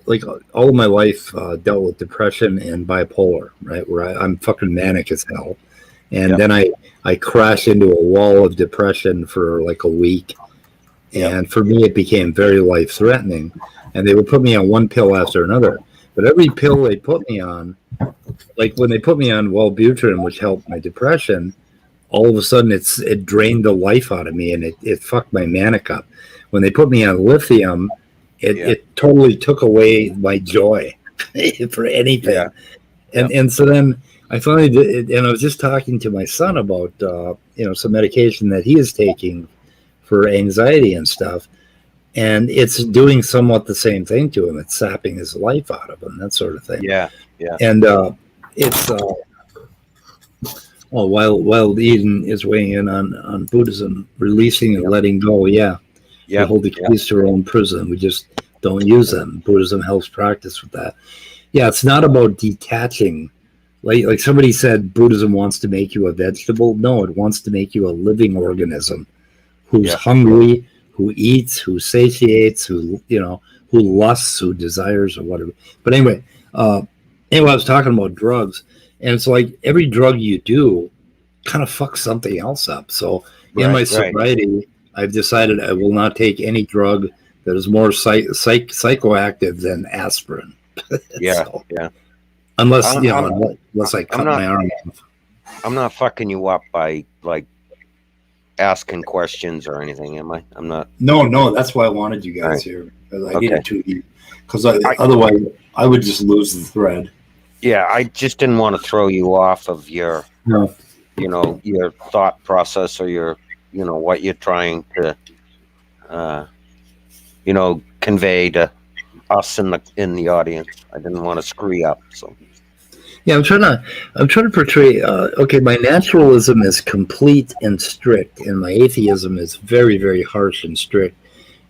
like all of my life dealt with depression and bipolar, right, where I'm fucking manic as hell, and then I crashed into a wall of depression for like a week. And for me, it became very life-threatening. And they would put me on one pill after another. But every pill they put me on, like when they put me on Wellbutrin, which helped my depression, all of a sudden it drained the life out of me, and it fucked my manic up. When they put me on lithium, it totally took away my joy for anything. And so then I finally did, and I was just talking to my son about some medication that he is taking for anxiety and stuff, and it's doing somewhat the same thing to him. It's sapping his life out of him, that sort of thing. And it's while Eden is weighing in on Buddhism, releasing and letting go. We hold the keys to our own prison. We just don't use them. Buddhism helps practice with that. It's not about detaching. Like somebody said, Buddhism wants to make you a vegetable. No, it wants to make you a living organism who's hungry, who eats, who satiates, who lusts, who desires, or whatever. But anyway, I was talking about drugs, and it's like every drug you do kind of fucks something else up. So in my Right. sobriety, I've decided I will not take any drug that is more psychoactive than aspirin. Yeah. So, Yeah. unless I'm I cut not my arm off. I'm not fucking you up by like asking questions or anything, am I? I'm not. No, that's why I wanted you All guys right. here. 'Cause I Okay. needed to, because otherwise I would just lose the thread. Yeah, I just didn't want to throw you off of your, No. your thought process or your, what you're trying to, convey to us in the audience. I didn't want to screw you up. So Yeah, I'm trying to portray. Okay, my naturalism is complete and strict, and my atheism is very, very harsh and strict,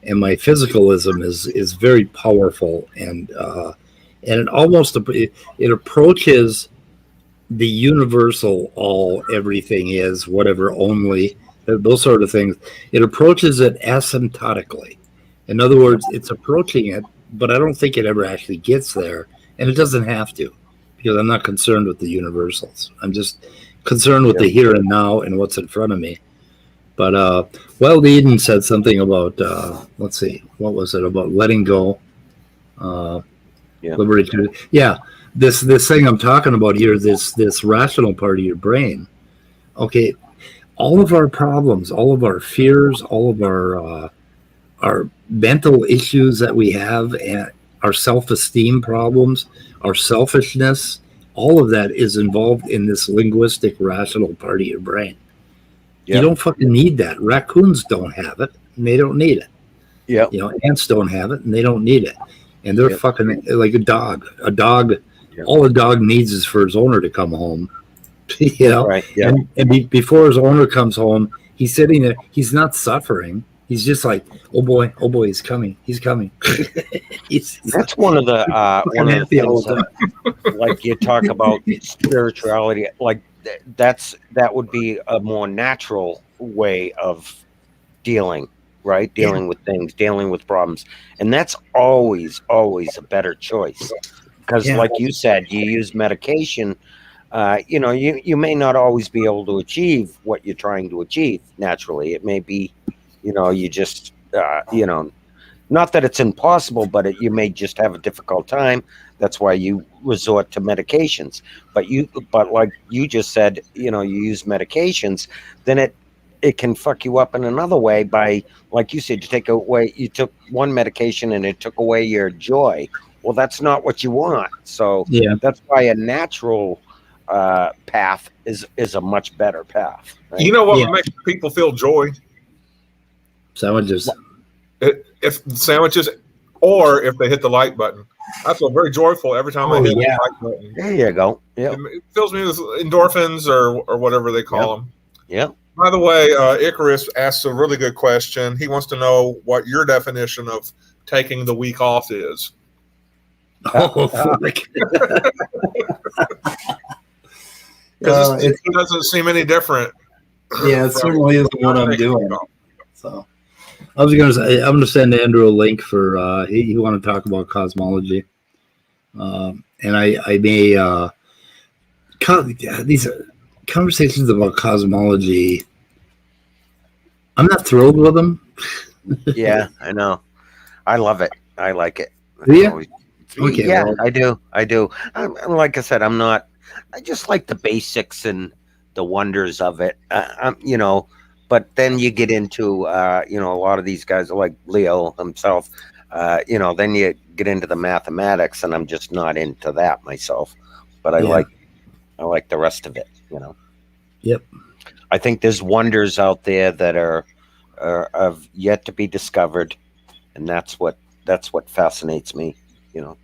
and my physicalism is very powerful, and it approaches the universal all everything is whatever only those sort of things. It approaches it asymptotically. In other words, it's approaching it, but I don't think it ever actually gets there, and it doesn't have to, because I'm not concerned with the universals. I'm just concerned with the here and now and what's in front of me. But Wild Eden said something about let's see, what was it about letting go, liberty. Yeah, this thing I'm talking about here, this rational part of your brain. Okay, all of our problems, all of our fears, all of our mental issues that we have, and our self-esteem problems, our selfishness, all of that is involved in this linguistic rational part of your brain. You don't fucking need that. Raccoons don't have it, and they don't need it. Yeah. Ants don't have it, and they don't need it. And they're fucking like a dog. A dog, all a dog needs is for his owner to come home. Right. Yeah. And before his owner comes home, he's sitting there. He's not suffering. He's just like, oh boy, he's coming. He's coming. That's one of the things that, like you talk about spirituality, like that would be a more natural way of dealing, right? Dealing with things, dealing with problems. And that's always a better choice. Because like you said, you use medication, you may not always be able to achieve what you're trying to achieve naturally. It may be, you just, not that it's impossible, but you may just have a difficult time. That's why you resort to medications. But like you just said, you use medications, then it can fuck you up in another way by, like you said, you took one medication and it took away your joy. Well, that's not what you want. So that's why a natural path is a much better path. Right? You know what makes people feel joy? Sandwiches. If sandwiches, or if they hit the like button. I feel very joyful every time I hit the like button. There you go. Yeah. It fills me with endorphins or whatever they call them. Yeah. By the way, Icarus asks a really good question. He wants to know what your definition of taking the week off is. Oh, fuck. Because it doesn't seem any different. Yeah, it certainly isn't what I'm doing. So I was going to say, I'm going to send Andrew a link for he want to talk about cosmology, and I may these conversations about cosmology. I'm not thrilled with them. Yeah, I know. I love it. I like it. Yeah. Okay, yeah, well, I do. Like I said, I'm not. I just like the basics and the wonders of it. But then you get into a lot of these guys like Leo himself. Then you get into the mathematics, and I'm just not into that myself. But I like the rest of it. Yep. I think there's wonders out there that are have yet to be discovered, and that's what fascinates me.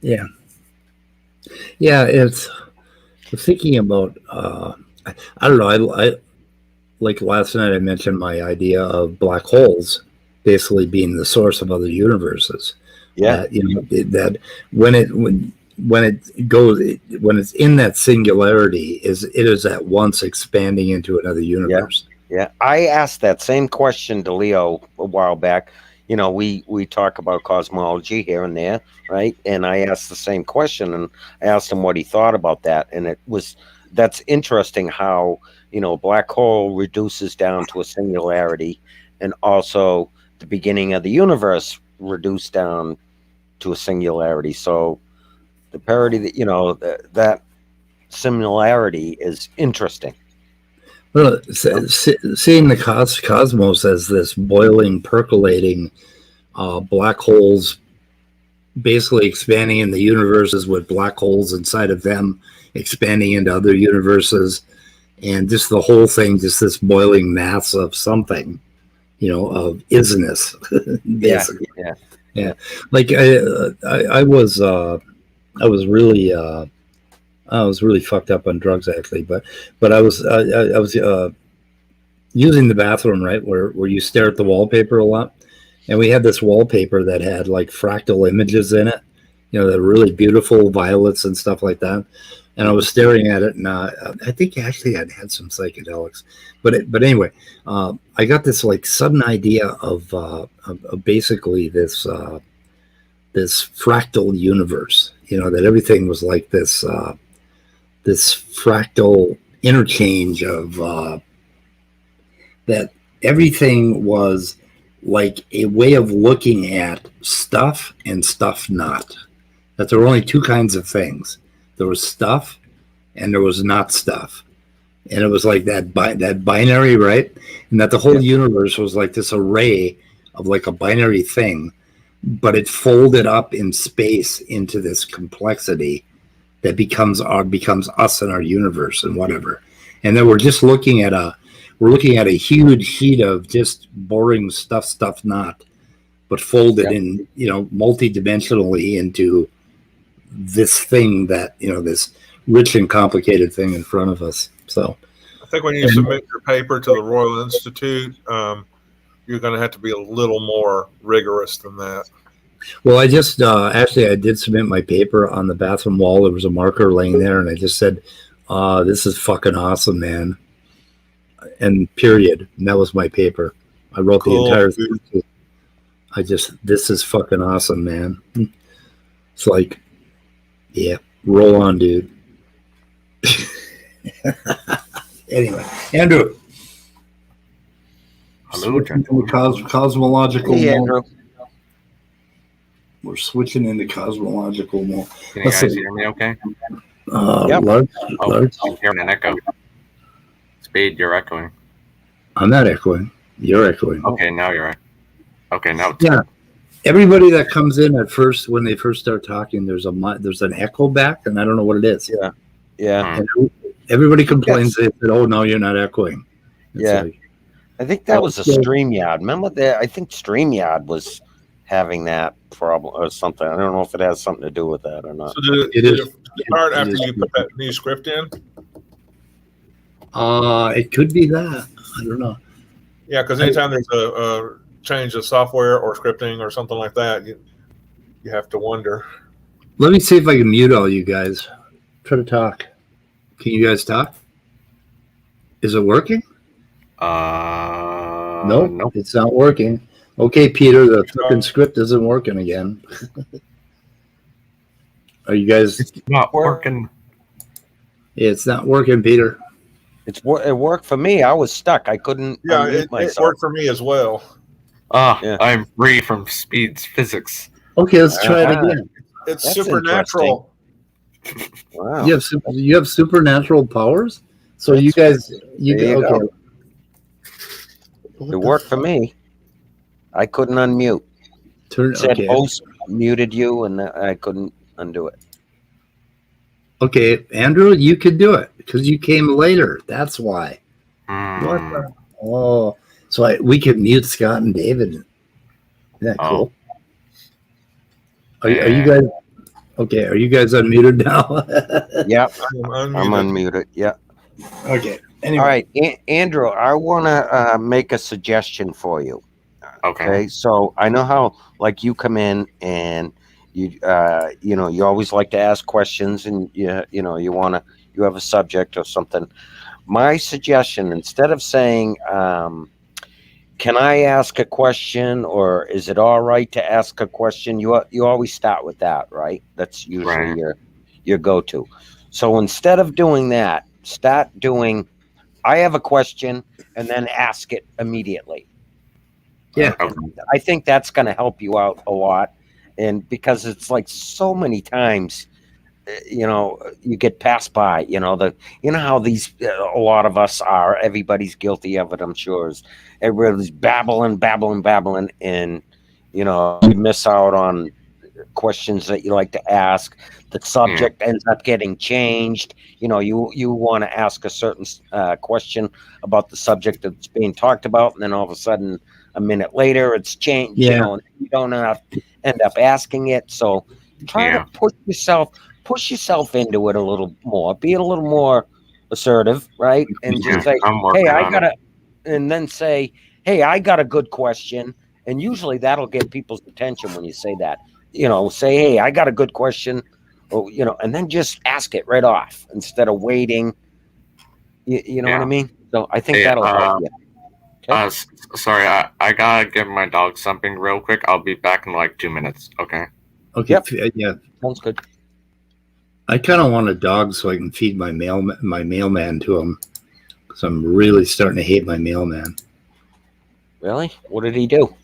Yeah. It's thinking about. I don't know. I like last night I mentioned my idea of black holes basically being the source of other universes. Yeah. That when it's in that singularity, it is at once expanding into another universe. Yeah. I asked that same question to Leo a while back. We talk about cosmology here and there, right? And I asked the same question, and I asked him what he thought about that, and it was that's interesting how, a black hole reduces down to a singularity, and also the beginning of the universe reduced down to a singularity. So the parity that, that similarity is interesting. Well, seeing the cosmos as this boiling, percolating black holes, basically expanding in the universes with black holes inside of them, expanding into other universes, and just the whole thing, just this boiling mass of something, of isness, basically. Yeah. Like I was really fucked up on drugs actually, but I was using the bathroom, right, where you stare at the wallpaper a lot, and we had this wallpaper that had like fractal images in it, the really beautiful violets and stuff like that. And I was staring at it, and I think actually I'd had some psychedelics, but anyway, I got this like sudden idea of basically this fractal universe, that everything was like this fractal interchange of that everything was like a way of looking at stuff and stuff not. That there were only two kinds of things. There was stuff and there was not stuff. And it was like that binary, right? And that the whole universe was like this array of like a binary thing, but it folded up in space into this complexity that becomes us and our universe and whatever. And then we're looking at a huge sheet of just boring stuff not, but folded in, multidimensionally into this thing that, this rich and complicated thing in front of us. So I think when you submit your paper to the Royal Institute, you're going to have to be a little more rigorous than that. Well, I just actually I did submit my paper on the bathroom wall. There was a marker laying there, and I just said, "This is fucking awesome, man." And period. And that was my paper. I wrote the entire thing. This is fucking awesome, man. It's like, yeah, roll on, dude. Anyway, Andrew. Hello, gentlemen. Cosmological. Hey, Andrew. We're switching into cosmological mode. Can you guys hear me okay? Yep. Large. I'm hearing an echo. Speed, you're echoing. I'm not echoing. You're echoing. Okay, now you're right. Okay, now it's yeah. Everybody that comes in at first, when they first start talking, there's an echo back, and I don't know what it is. Yeah. And everybody complains. They said, "Oh no, you're not echoing." It's like, I think that was a StreamYard. Remember that? I think StreamYard was having that problem or something. I don't know if it has something to do with that or not. So did it start after you put that new script in? It could be that. I don't know. Yeah, because anytime there's a change of software or scripting or something like that, you have to wonder. Let me see if I can mute all you guys. Try to talk. Can you guys talk? Is it working? No, Nope, it's not working. Okay, Peter, the fucking script isn't working again. Are you guys? It's not working. It's not working, Peter. It worked for me. I was stuck. I couldn't. Yeah, it worked for me as well. I'm free from Speed's physics. Okay, let's try it again. It's supernatural. Wow. You have supernatural powers. So you guys, okay. It worked for me. I couldn't unmute. It said host muted you, and I couldn't undo it. Okay, Andrew, you could do it because you came later. That's why. What the? Oh, so we could mute Scott and David. Isn't that cool? Are you guys okay? Are you guys unmuted now? Yep, I'm unmuted. Yeah. Okay. Anyway. All right, Andrew, I want to make a suggestion for you. Okay. So I know how you come in and you always like to ask questions, and you have a subject or something. My suggestion, instead of saying, can I ask a question, or is it all right to ask a question? You always start with that, right? That's usually your go-to. So instead of doing that, start doing, I have a question, and then ask it immediately. Yeah. I think that's going to help you out a lot. And because it's like so many times, you get passed by, how these, a lot of us are, everybody's guilty of it, I'm sure, is everybody's babbling, and, you miss out on questions that you like to ask. The subject ends up getting changed. You want to ask a certain question about the subject that's being talked about, and then all of a sudden, a minute later, it's changed. Yeah. And you don't end up asking it. So try to push yourself into it a little more. Be a little more assertive, right? And just say, I'm "Hey, working I on gotta," it. and then say, "Hey, I got a good question." And usually that'll get people's attention when you say that. Say, "Hey, I got a good question," or, and then just ask it right off instead of waiting. You know what I mean? So I think Hey, that'll help you. Okay? Sorry, I gotta give my dog something real quick. I'll be back in like 2 minutes. Okay. Okay. Yep. Yeah. Sounds good. I kind of want a dog so I can feed my mailman to him. So I'm really starting to hate my mailman. Really? What did he do?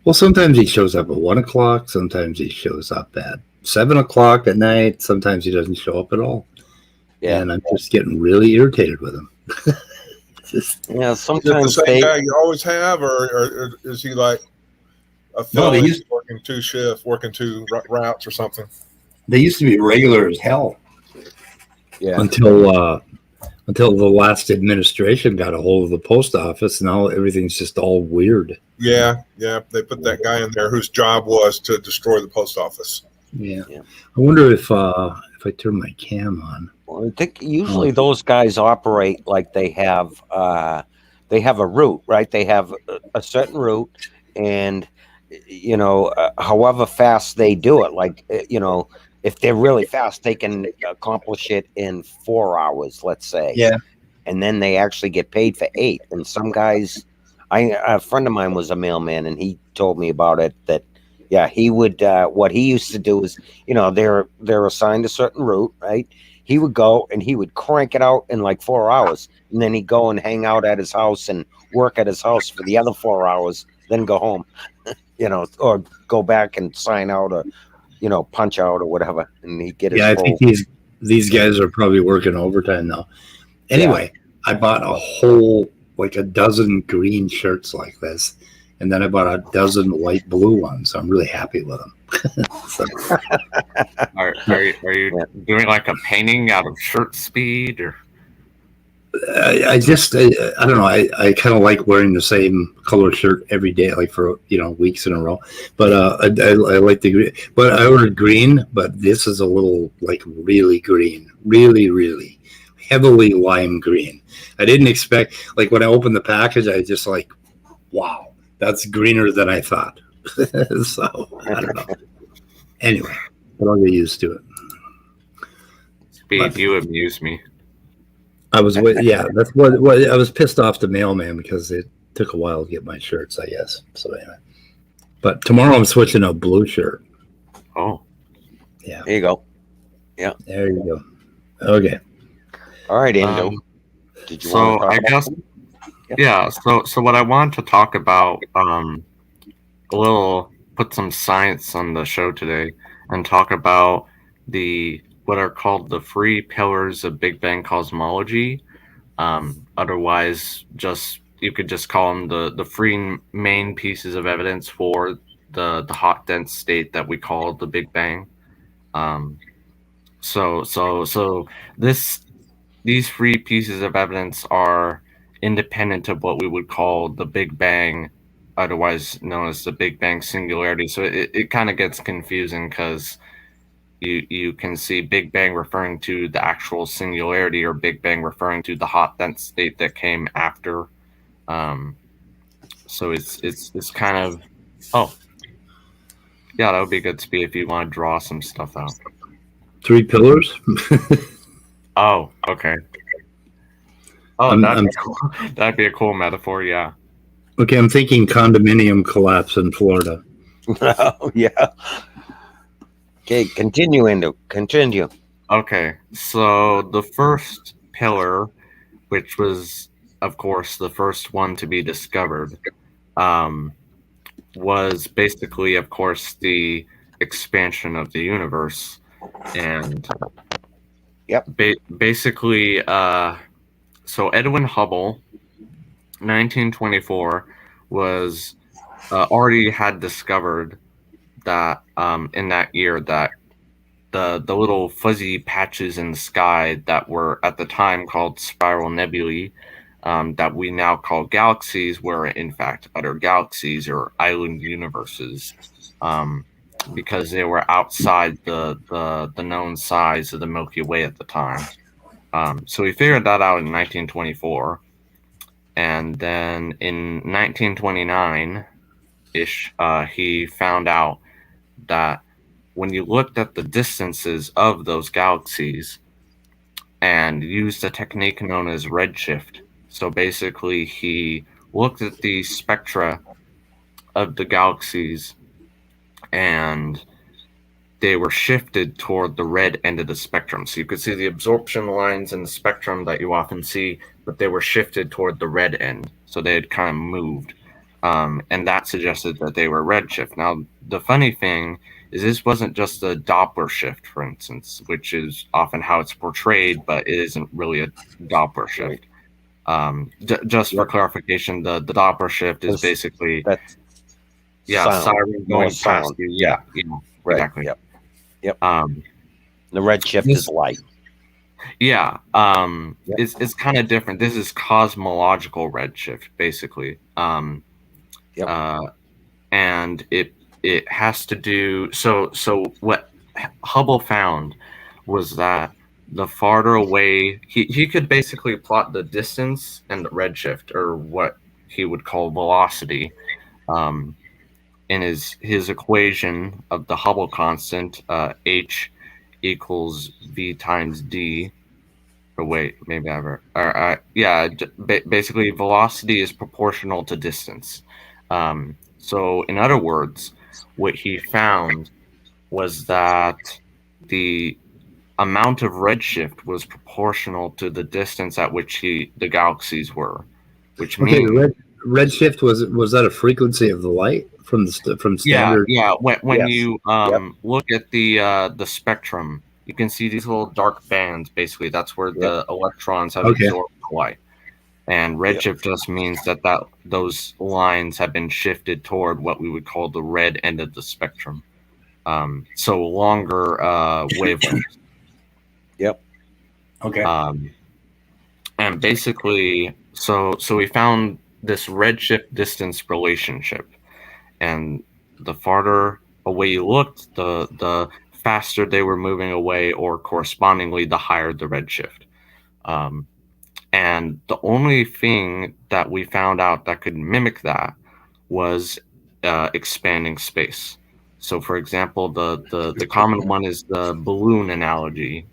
Well, sometimes he shows up at 1 o'clock. Sometimes he shows up at 7 o'clock at night. Sometimes he doesn't show up at all. Yeah. And I'm just getting really irritated with him. Yeah. Is it the Sometimes same guy you always have, or is he like a fellow working two shifts, working two routes or something? They used to be regular as hell. Yeah. Until the last administration got a hold of the post office. Now everything's just all weird. Yeah. They put that guy in there whose job was to destroy the post office. Yeah. I wonder if I turn my cam on. Well, I think usually those guys operate like they have a route, right? They have a certain route, and however fast they do it, like if they're really fast, they can accomplish it in 4 hours, let's say. Yeah. And then they actually get paid for 8. And some guys, a friend of mine was a mailman, and he told me about it. That he would. What he used to do is, they're assigned a certain route, right? He would go and he would crank it out in like 4 hours, and then he'd go and hang out at his house and work at his house for the other 4 hours, then go home, or go back and sign out or punch out or whatever, and he'd get his I full. think these guys are probably working overtime now. Anyway, I bought a whole like a dozen green shirts like this, and then I bought a dozen light blue ones. So I'm really happy with them. So, Are you doing like a painting out of shirt speed or? I don't know. I kind of like wearing the same color shirt every day, like for weeks in a row. But I like the green. But I ordered green, but this is a little like really green, really heavily lime green. I didn't expect, like when I opened the package, I just like, wow, that's greener than I thought. So I don't know. Anyway, but I'll get used to it. Speed, you amuse me. I was, that's what I was pissed off the mailman because it took a while to get my shirts, I guess. So anyway, but tomorrow I'm switching to a blue shirt. Oh, yeah. There you go. Yeah. There you go. Okay. All right, Endo. Did you want to talk about something? So what I wanted to talk about, put some science on the show today and talk about what are called the three pillars of Big Bang cosmology. Otherwise, you could just call them the three main pieces of evidence for the hot dense state that we call the Big Bang. So these three pieces of evidence are independent of what we would call the Big Bang, otherwise known as the Big Bang singularity. So it kind of gets confusing because you can see Big Bang referring to the actual singularity or Big Bang referring to the hot dense state that came after. So it's kind of, that would be good, Speed, if you want to draw some stuff out. 3 pillars? Oh, okay. Oh, that'd be a cool metaphor, yeah. Okay, I'm thinking condominium collapse in Florida. Oh, yeah. Okay, continue. Okay, so the first pillar, which was, of course, the first one to be discovered, was basically, of course, the expansion of the universe. And basically, so Edwin Hubble, 1924, was already had discovered that in that year that the little fuzzy patches in the sky that were at the time called spiral nebulae, that we now call galaxies, were in fact other galaxies or island universes, because they were outside the known size of the Milky Way at the time. So we figured that out in 1924, and then in 1929-ish, he found out that when you looked at the distances of those galaxies and used a technique known as redshift, so basically he looked at the spectra of the galaxies and they were shifted toward the red end of the spectrum. So you could see the absorption lines in the spectrum that you often see, but they were shifted toward the red end. So they had kind of moved. And that suggested that they were redshift. Now, the funny thing is this wasn't just a Doppler shift, for instance, which is often how it's portrayed, but it isn't really a Doppler shift. Just for clarification, the Doppler shift is basically siren going past you. Yeah, right. Exactly. Yep. The redshift is light. Yeah. It's kind of different. This is cosmological redshift, basically. And it has to do so what Hubble found was that the farther away he could basically plot the distance and the redshift, or what he would call velocity, in his equation of the Hubble constant, h equals v times d. Or wait, maybe basically velocity is proportional to distance. So in other words, what he found was that the amount of redshift was proportional to the distance at which the galaxies were, which means redshift was that a frequency of the light from standard? When you look at the spectrum, you can see these little dark bands. Basically, that's where the electrons have absorbed the light. And redshift just means that those lines have been shifted toward what we would call the red end of the spectrum. So longer wavelengths. Yep. Okay. And basically, so we found this redshift distance relationship, and the farther away you looked, the faster they were moving away, or correspondingly, the higher the redshift. And the only thing that we found out that could mimic that was expanding space. So, for example, the common one is the balloon analogy,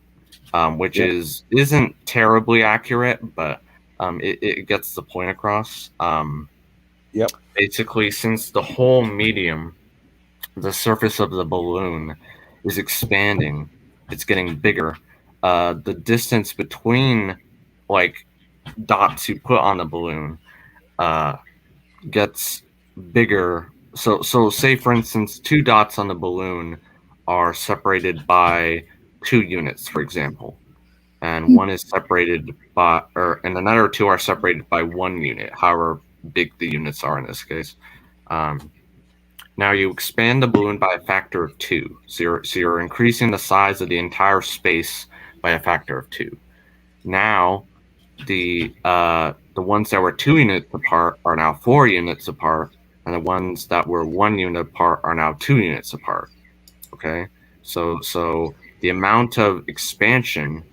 which isn't terribly accurate, but it gets the point across. Basically, since the whole medium, the surface of the balloon, is expanding, it's getting bigger. The distance between dots you put on the balloon gets bigger. So say, for instance, 2 dots on the balloon are separated by 2 units, for example, and one is separated by, and another 2 are separated by 1 unit, however big the units are in this case. Now you expand the balloon by a factor of 2, so you're increasing the size of the entire space by a factor of 2. Now the ones that were 2 units apart are now 4 units apart, and the ones that were 1 unit apart are now 2 units apart. Okay, so the amount of expansion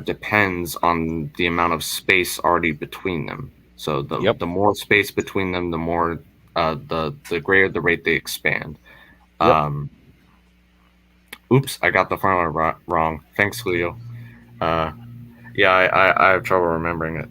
depends on the amount of space already between them. So the more space between them, the more the greater the rate they expand. Oops, I got the formula wrong. Thanks, Leo. I have trouble remembering it.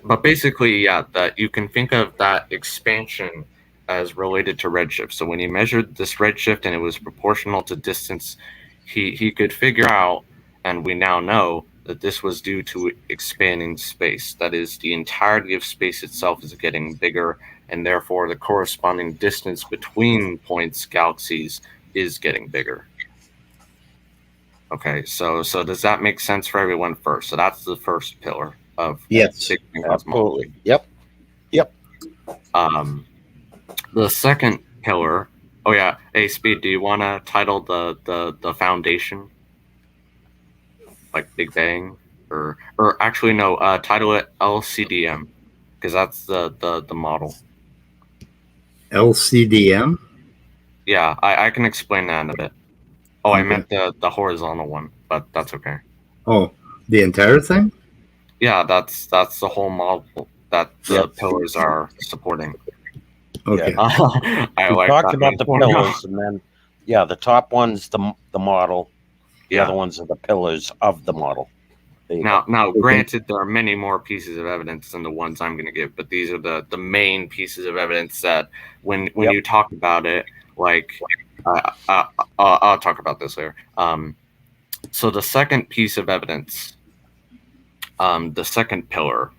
But basically, that you can think of that expansion as related to redshift. So when he measured this redshift and it was proportional to distance, he could figure out And we now know that this was due to expanding space. That is, the entirety of space itself is getting bigger, and therefore the corresponding distance between points, galaxies, is getting bigger. Okay, so does that make sense for everyone first? So that's the first pillar of Yes. Big Bang cosmology. Absolutely. Yep. The second pillar. Oh yeah. Hey, Speed, do you want to title the foundation like Big Bang, or actually no? Title it LCDM, because that's the model. LCDM. Yeah, I can explain that in a bit. Oh, I Okay. meant the horizontal one, but that's okay. Oh, the entire thing. Yeah, that's the whole model that the pillars are supporting. Okay. I We like talked that about the formula. pillars, and then the top one's the model. The Yeah. other ones are the pillars of the model. There you go. Now, granted, there are many more pieces of evidence than the ones I'm going to give, but these are the main pieces of evidence that when you talk about it, like I'll talk about this later. So the second piece of evidence, the second pillar,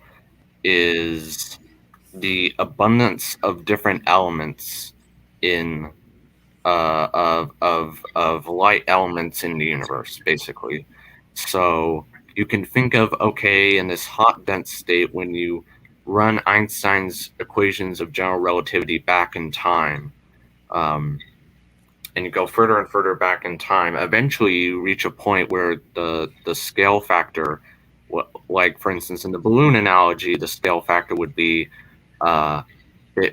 is the abundance of different elements in of light elements in the universe, basically. So you can think of, okay, in this hot dense state, when you run Einstein's equations of general relativity back in time, and you go further and further back in time, eventually you reach a point where the scale factor, like for instance in the balloon analogy, the scale factor would be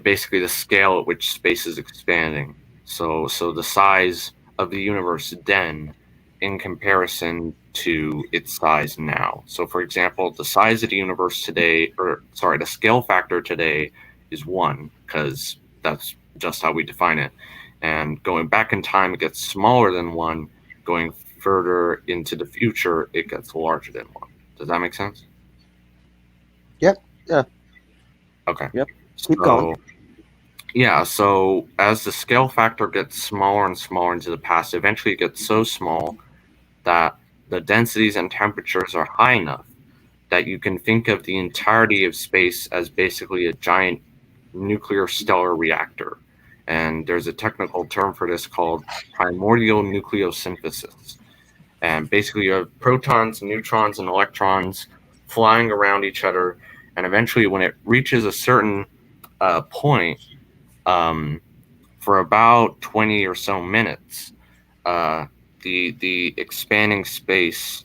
basically the scale at which space is expanding. So the size of the universe then in comparison to its size now. So for example, the size of the universe today, the scale factor today is 1, because that's just how we define it. And going back in time, it gets smaller than 1. Going further into the future, it gets larger than 1. Does that make sense? Yep. Yeah. Okay. Yep. Keep going. Yeah, so as the scale factor gets smaller and smaller into the past, eventually it gets so small that the densities and temperatures are high enough that you can think of the entirety of space as basically a giant nuclear stellar reactor. And there's a technical term for this called primordial nucleosynthesis. And basically you have protons, neutrons, and electrons flying around each other. And eventually when it reaches a certain point, for about 20 or so minutes, the expanding space,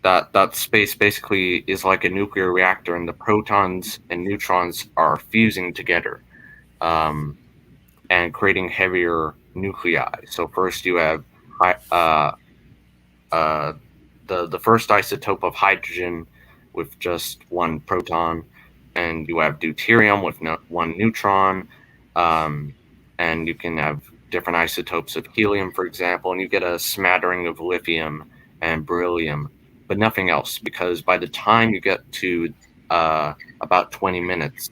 that space basically is like a nuclear reactor, and the protons and neutrons are fusing together, and creating heavier nuclei. So first you have the first isotope of hydrogen with just 1 proton, and you have deuterium with 1 neutron, and you can have different isotopes of helium, for example, and you get a smattering of lithium and beryllium, but nothing else, because by the time you get to about 20 minutes,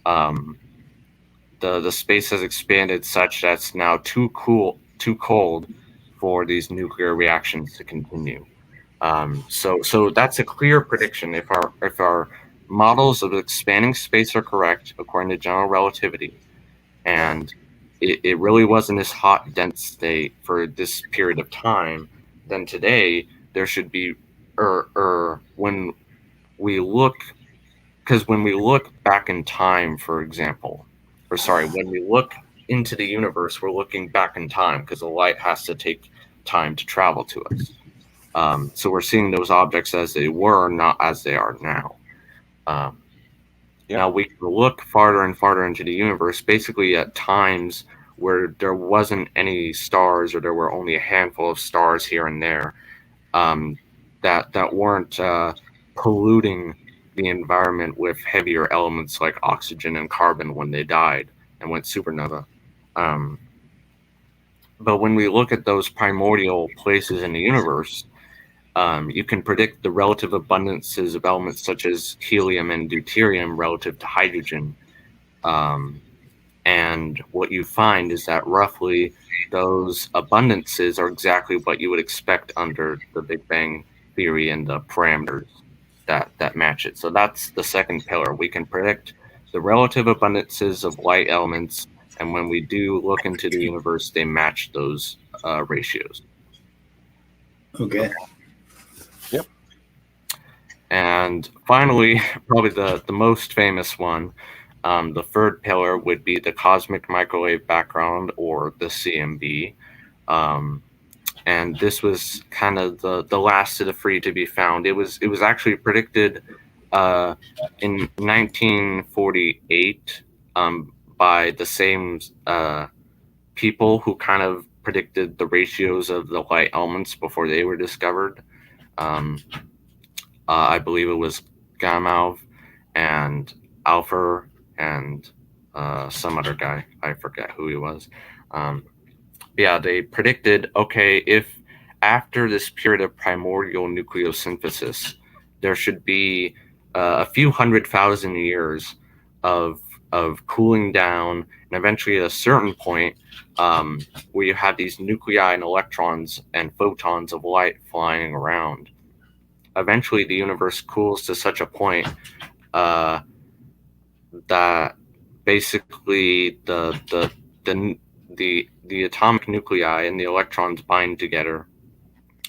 the space has expanded such that it's now too cold for these nuclear reactions to continue. So that's a clear prediction. If our models of expanding space are correct according to general relativity, and it really was in this hot, dense state for this period of time, then today there should be, when we look back in time, for example, when we look into the universe, we're looking back in time because the light has to take time to travel to us. So we're seeing those objects as they were, not as they are now. Now we can look farther and farther into the universe, basically at times where there wasn't any stars, or there were only a handful of stars here and there, that weren't polluting the environment with heavier elements like oxygen and carbon when they died and went supernova. But when we look at those primordial places in the universe, you can predict the relative abundances of elements such as helium and deuterium relative to hydrogen. And what you find is that roughly those abundances are exactly what you would expect under the Big Bang theory and the parameters that match it. So that's the second pillar. We can predict the relative abundances of light elements, and when we do look into the universe, they match those ratios. Okay. Yep. And finally, probably the most famous one, the third pillar would be the cosmic microwave background, or the CMB. And this was kind of the last of the three to be found. It was actually predicted in 1948 by the same people who kind of predicted the ratios of the light elements before they were discovered. I believe it was Gamow and Alpher and some other guy. I forget who he was. Yeah, they predicted, okay, if after this period of primordial nucleosynthesis, there should be a few 100,000 years of cooling down, and eventually at a certain point where you have these nuclei and electrons and photons of light flying around. Eventually, the universe cools to such a point that basically the atomic nuclei and the electrons bind together,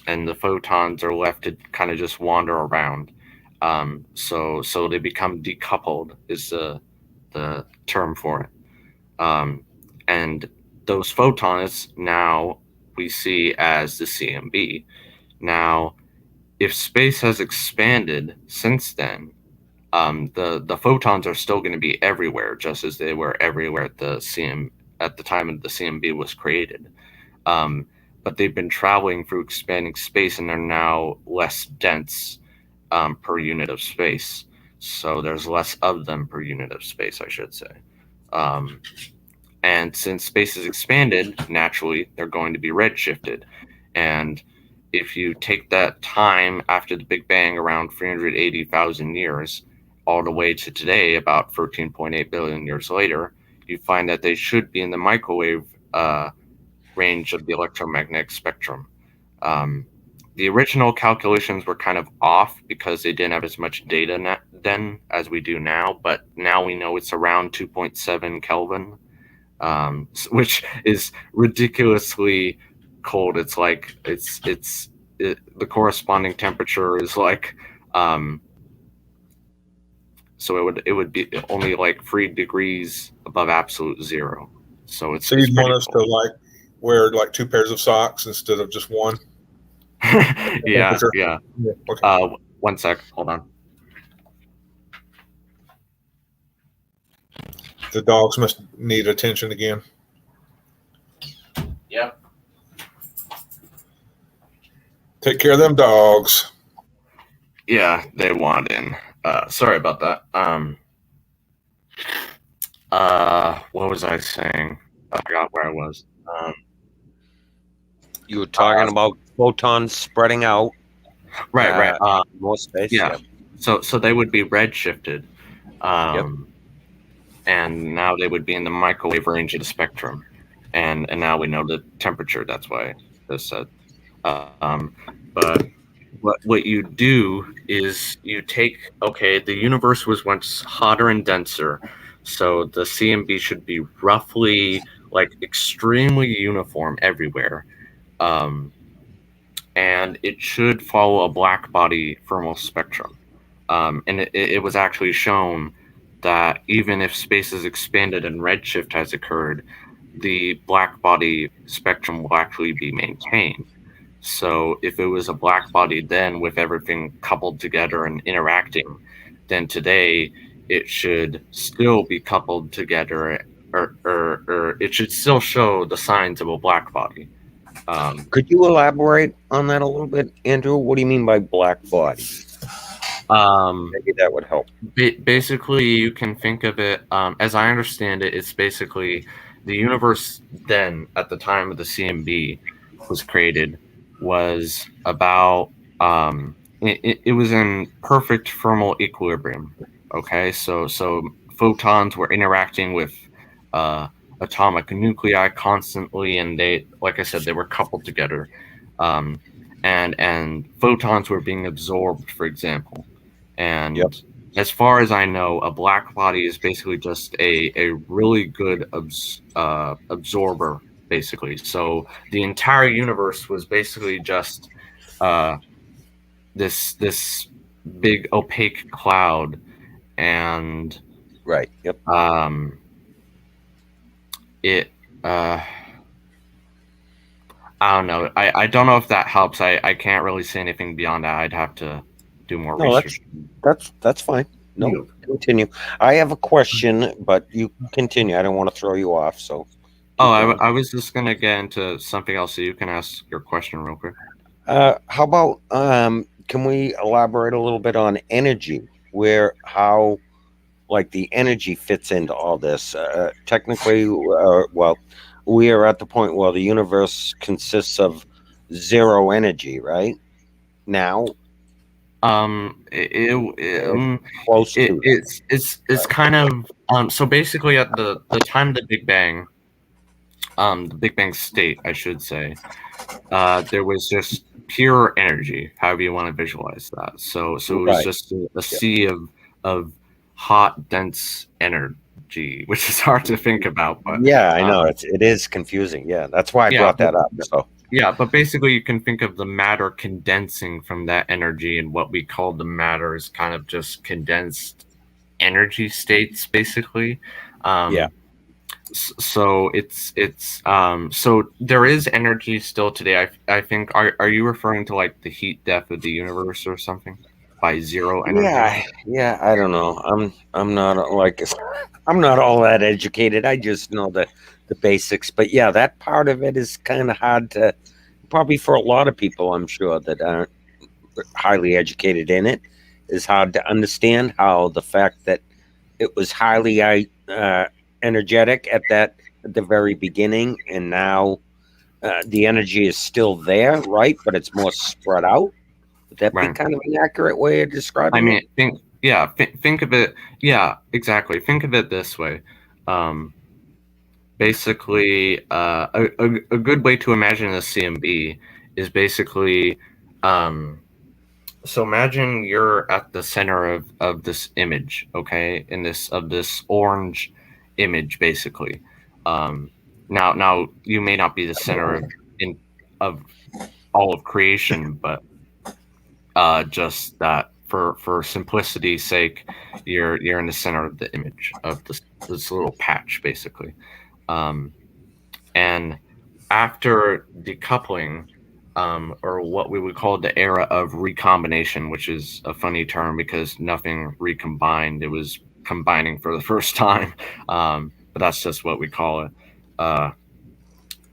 and the photons are left to kind of just wander around. So they become decoupled is the term for it. And those photons now we see as the CMB. Now, if space has expanded since then, the photons are still going to be everywhere, just as they were everywhere at the time of the CMB was created. But they've been traveling through expanding space, and they're now less dense per unit of space. So there's less of them per unit of space, I should say. And since space is expanded, naturally, they're going to be redshifted. And if you take that time after the Big Bang, around 380,000 years, all the way to today, about 13.8 billion years later, you find that they should be in the microwave range of the electromagnetic spectrum. The original calculations were kind of off because they didn't have as much data then as we do now, but now we know it's around 2.7 Kelvin, which is ridiculously cold. It's like the corresponding temperature is like so it would be only like 3 degrees above absolute zero. So it's so you'd want us to like wear like 2 pairs of socks instead of just one? yeah. Okay. 1 sec, hold on. The dogs must need attention again. Yep. Take care of them dogs. Yeah, they want in. Sorry about that. What was I saying? I forgot where I was. You were talking about photons spreading out. Right. More space. Yeah. Yep. So they would be redshifted. Yep. And now they would be in the microwave range of the spectrum. And now we know the temperature. That's why this said. But what you do is you take, okay, the universe was once hotter and denser, so the CMB should be roughly like extremely uniform everywhere. And it should follow a black body thermal spectrum. And it was actually shown that even if space is expanded and redshift has occurred, the black body spectrum will actually be maintained. So if it was a black body then with everything coupled together and interacting, then today it should still be coupled together, or it should still show the signs of a black body. Could you elaborate on that a little bit, Andrew? What do you mean by black body? Maybe that would help. Basically, you can think of it, as I understand it, it's basically the universe then, at the time of the CMB was created, was about, it was in perfect thermal equilibrium. Okay, so photons were interacting with atomic nuclei constantly, and they, like I said, they were coupled together, and photons were being absorbed, for example. And as far as I know, a black body is basically just a really good absorber, basically. So the entire universe was basically just this big opaque cloud, and Right. Yep. it I don't know. I don't know if that helps. I can't really say anything beyond that. I'd have to do more No, research. that's fine. No, continue. I have a question, but you continue. I don't want to throw you off. So. Oh, I was just gonna get into something else, so you can ask your question real quick. How about can we elaborate a little bit on energy, how like the energy fits into all this? Technically, well, we are at the point where the universe consists of zero energy, right? Now, close to it's kind of so basically at the time of the Big Bang, the Big Bang state, I should say, there was just pure energy, however you want to visualize that. So it was just a sea of hot, dense energy, which is hard to think about. But yeah, I know it is confusing. Yeah, that's why I brought that up. So yeah, but basically you can think of the matter condensing from that energy, and what we call the matter is kind of just condensed energy states, basically. Yeah. So so there is energy still today. I think are you referring to like the heat death of the universe or something by zero energy? Yeah, I don't know. I'm not I'm not all that educated. I just know the basics. But yeah, that part of it is kind of hard to, probably for a lot of people, I'm sure, that aren't highly educated in it, is hard to understand how the fact that it was highly energetic at the very beginning, and now the energy is still there, right? But it's more spread out. Would that be kind of an accurate way of describing it? Think of it. Yeah, exactly. Think of it this way. Basically, a good way to imagine a CMB is basically, so imagine you're at the center of this image, okay, of this orange image, basically. Now you may not be the center of all of creation, but just that for simplicity's sake, you're in the center of the image of this little patch, basically. And after decoupling, or what we would call the era of recombination, which is a funny term because nothing recombined, it was combining for the first time, but that's just what we call it.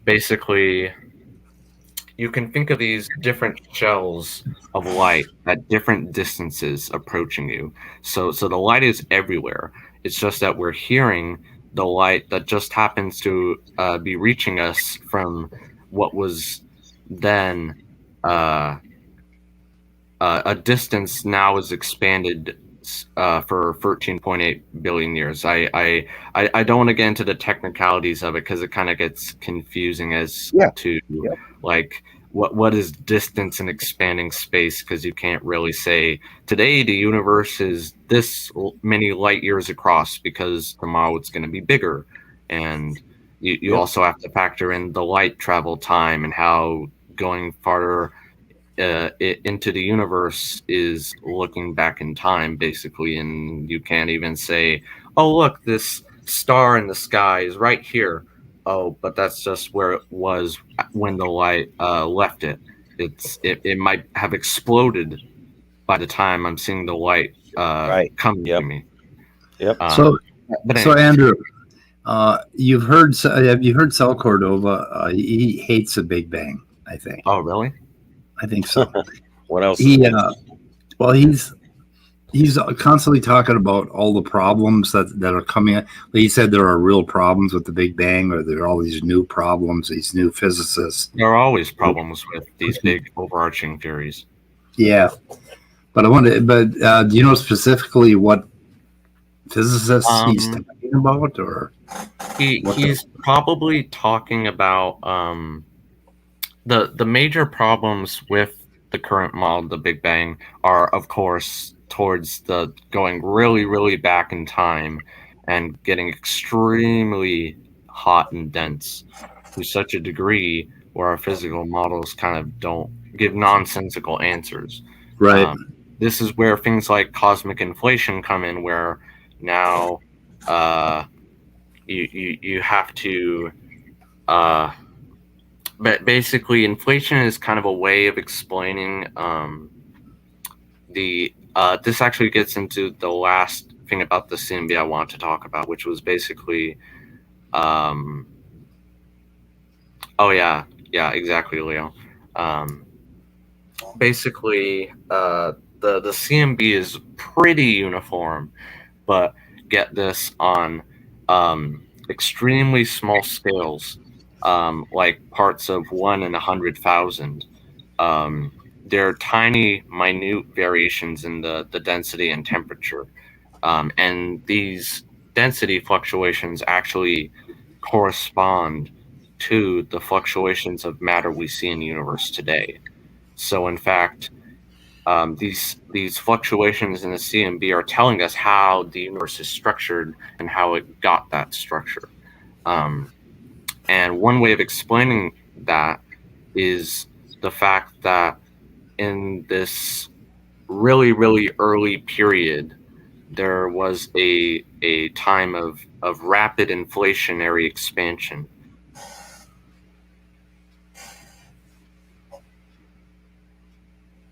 Basically, you can think of these different shells of light at different distances approaching you. So the light is everywhere. It's just that we're hearing the light that just happens to be reaching us from what was then a distance now is expanded for 13.8 billion years. I don't want to get into the technicalities of it because it kind of gets confusing as to like what is distance and expanding space, because you can't really say today the universe is this many light years across because tomorrow it's going to be bigger, and you also have to factor in the light travel time and how going farther into the universe is looking back in time, basically. And you can't even say, oh look, this star in the sky is right here. Oh, but that's just where it was when the light left it. It might have exploded by the time I'm seeing the light coming to me. So Andrew, have you heard Sal Cordova? He hates the Big Bang, I think. Oh, really? I think so. What else? He's constantly talking about all the problems that are coming up. He said there are real problems with the Big Bang, or there are all these new problems, these new physicists. There are always problems with these big overarching theories. Yeah, but do you know specifically what physicists he's talking about, or? He's probably talking about the major problems with the current model, the Big Bang, are of course towards the going really, really back in time and getting extremely hot and dense to such a degree where our physical models kind of don't give nonsensical answers. Right. This is where things like cosmic inflation come in, where now you have to but basically inflation is kind of a way of explaining the this actually gets into the last thing about the CMB I want to talk about, which was basically oh yeah, exactly, Leo. Basically the CMB is pretty uniform, but get this, on extremely small scales, like parts of 1 in 100,000. There are tiny, minute variations in the density and temperature. And these density fluctuations actually correspond to the fluctuations of matter we see in the universe today. So, in fact, these fluctuations in the CMB are telling us how the universe is structured and how it got that structure. And one way of explaining that is the fact that in this really, really early period, there was a time of rapid inflationary expansion.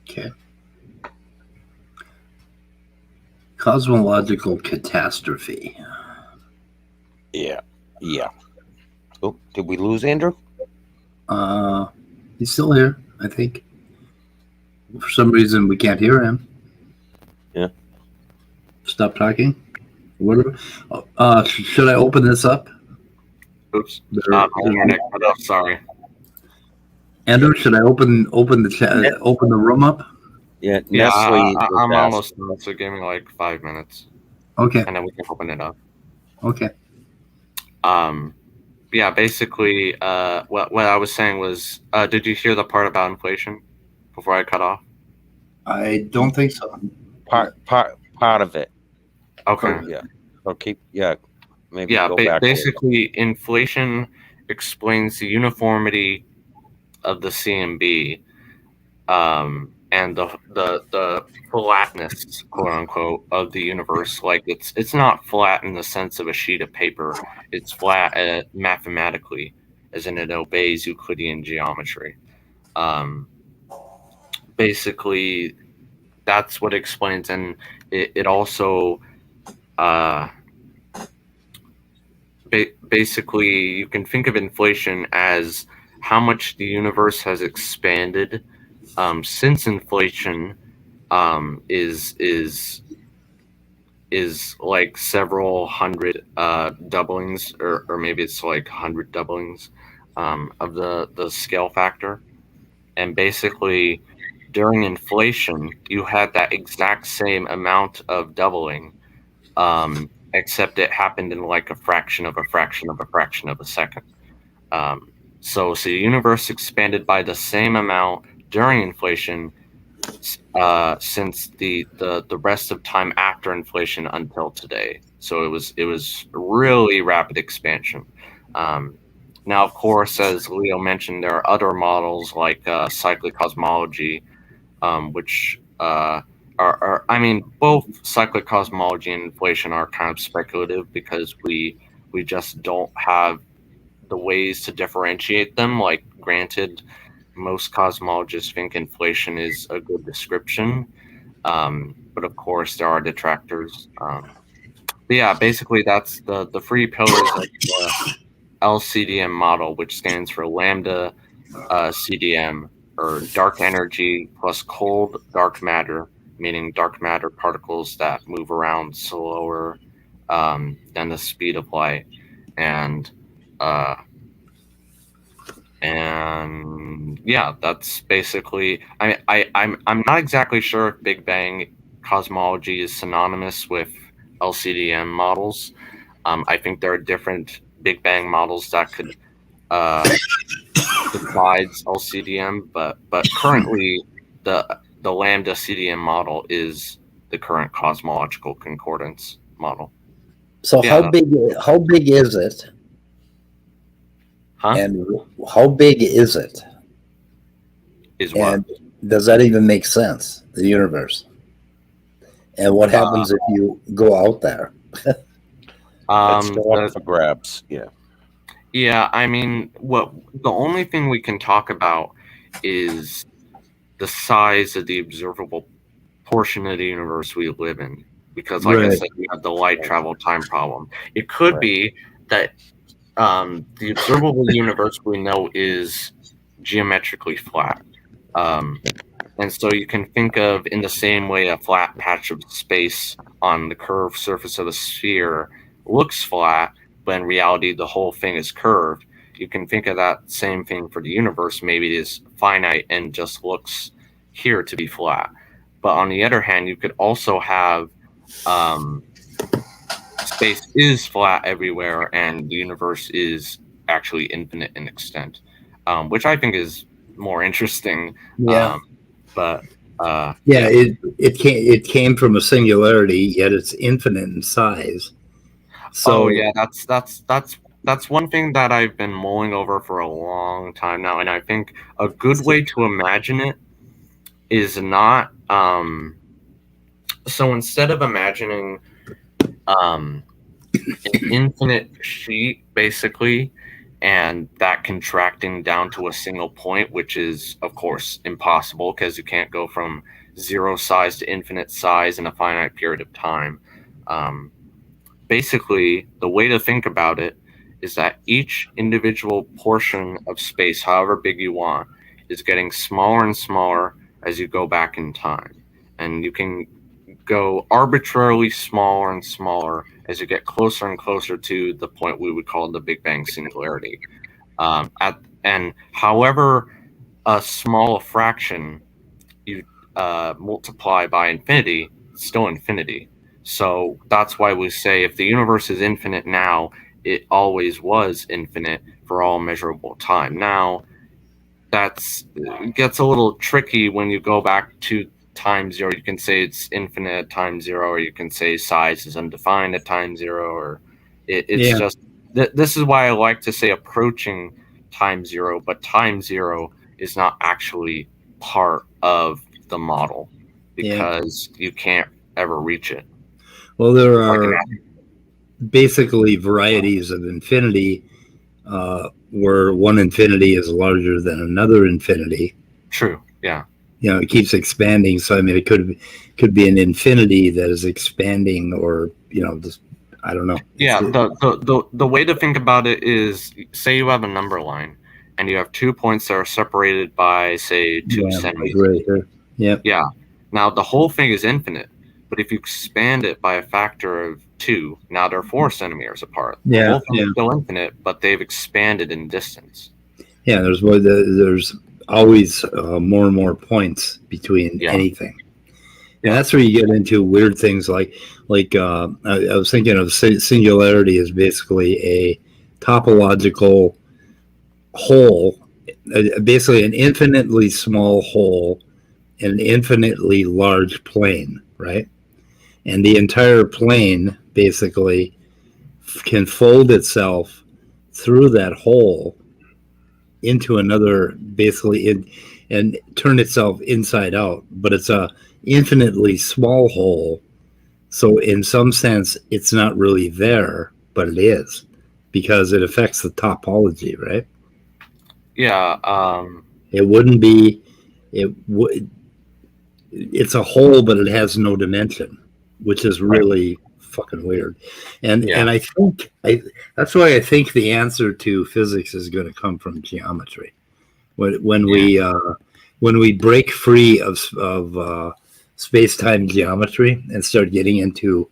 Okay. Cosmological catastrophe. Yeah. Oh, did we lose Andrew? He's still here, I think. For some reason, we can't hear him. Yeah. Stop talking. Whatever. Should I open this up? Oops. Internet cut off. Sorry. Andrew, should I open the chat? Open the room up? Yeah. Yeah, Nestle. I'm almost done. So give me like 5 minutes. Okay. And then we can open it up. Okay. Yeah, basically, what I was saying was, did you hear the part about inflation before I cut off? I don't think so. Part of it. Okay. Yeah. Okay. Yeah. Maybe. Yeah. Go back basically, inflation explains the uniformity of the CMB, and the flatness, quote unquote, of the universe. Like it's not flat in the sense of a sheet of paper. It's flat mathematically, as in it obeys Euclidean geometry. Basically, that's what explains, and it also basically you can think of inflation as how much the universe has expanded since inflation is like several hundred doublings, or maybe it's like 100 doublings of the scale factor. And basically, during inflation, you had that exact same amount of doubling, except it happened in like a fraction of a fraction of a fraction of a second. So the universe expanded by the same amount during inflation since the rest of time after inflation until today. So it was really rapid expansion. Now, of course, as Leo mentioned, there are other models like cyclic cosmology, which are I mean, both cyclic cosmology and inflation are kind of speculative because we just don't have the ways to differentiate them. Like, granted, most cosmologists think inflation is a good description, but of course there are detractors. But yeah, basically that's the three pillars of the LCDM model, which stands for lambda CDM, or dark energy plus cold dark matter, meaning dark matter particles that move around slower than the speed of light, and yeah, that's basically. I'm not exactly sure if Big Bang cosmology is synonymous with LCDM models, I think there are different Big Bang models that could besides LCDM, but currently the lambda CDM model is the current cosmological concordance model. So Yeah, how big is it? Huh? And how big is it? Is what? And does that even make sense? The universe. And what happens if you go out there? It's still up for grabs. Yeah. Yeah, I mean, the only thing we can talk about is the size of the observable portion of the universe we live in, because, like I Right. said, we have the light travel time problem. It could Right. be that the observable universe we know is geometrically flat. And so you can think of, in the same way a flat patch of space on the curved surface of a sphere looks flat, but in reality the whole thing is curved. You can think of that same thing for the universe. Maybe it is finite and just looks here to be flat. But on the other hand, you could also have space is flat everywhere and the universe is actually infinite in extent, which I think is more interesting. Yeah. But it came from a singularity, yet it's infinite in size. So yeah, that's one thing that I've been mulling over for a long time now, and I think a good way to imagine it is not so instead of imagining an infinite sheet basically, and that contracting down to a single point, which is of course impossible because you can't go from zero size to infinite size in a finite period of time. Basically, the way to think about it is that each individual portion of space, however big you want, is getting smaller and smaller as you go back in time. And you can go arbitrarily smaller and smaller as you get closer and closer to the point we would call the Big Bang singularity. And however small a fraction you multiply by infinity, it's still infinity. So that's why we say if the universe is infinite now, it always was infinite for all measurable time. Now, it gets a little tricky when you go back to time zero. You can say it's infinite at time zero, or you can say size is undefined at time zero, or it's just this is why I like to say approaching time zero, but time zero is not actually part of the model because you can't ever reach it. Well, there are basically varieties of infinity where one infinity is larger than another infinity. True. Yeah. You know, it keeps expanding. So I mean, it could be an infinity that is expanding, or just I don't know. Yeah. The way to think about it is, say you have a number line, and you have 2 points that are separated by, say, 2 centimeters. Right here. Yep. Yeah. Now the whole thing is infinite, but if you expand it by a factor of 2, now they're 4 centimeters apart. The whole thing is still infinite, but they've expanded in distance. Yeah, there's always more and more points between anything. And that's where you get into weird things like I was thinking of singularity as basically a topological hole, basically an infinitely small hole in an infinitely large plane, right? And the entire plane basically can fold itself through that hole into another, basically, and turn itself inside out. But it's a infinitely small hole, so in some sense, it's not really there, but it is because it affects the topology, right? Yeah. It wouldn't be. It's a hole, but it has no dimension, which is really fucking weird. And I think that's why I think the answer to physics is going to come from geometry. When we break free of space-time geometry and start getting into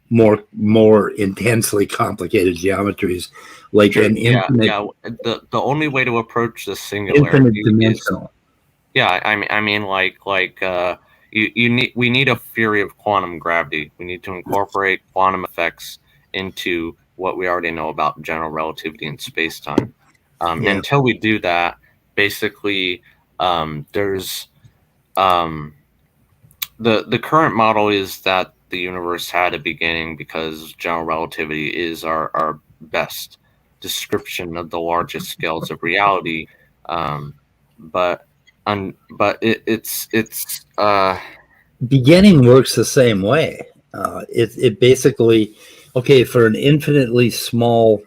more intensely complicated geometries, like an infinite. The only way to approach the singularity is. Yeah, I mean, we need a theory of quantum gravity. We need to incorporate quantum effects into what we already know about general relativity and space-time. And Yeah. until we do that, basically, there's the current model is that the universe had a beginning because general relativity is our best description of the largest scales of reality. But it's Beginning works the same way. It basically, okay, for an infinitely small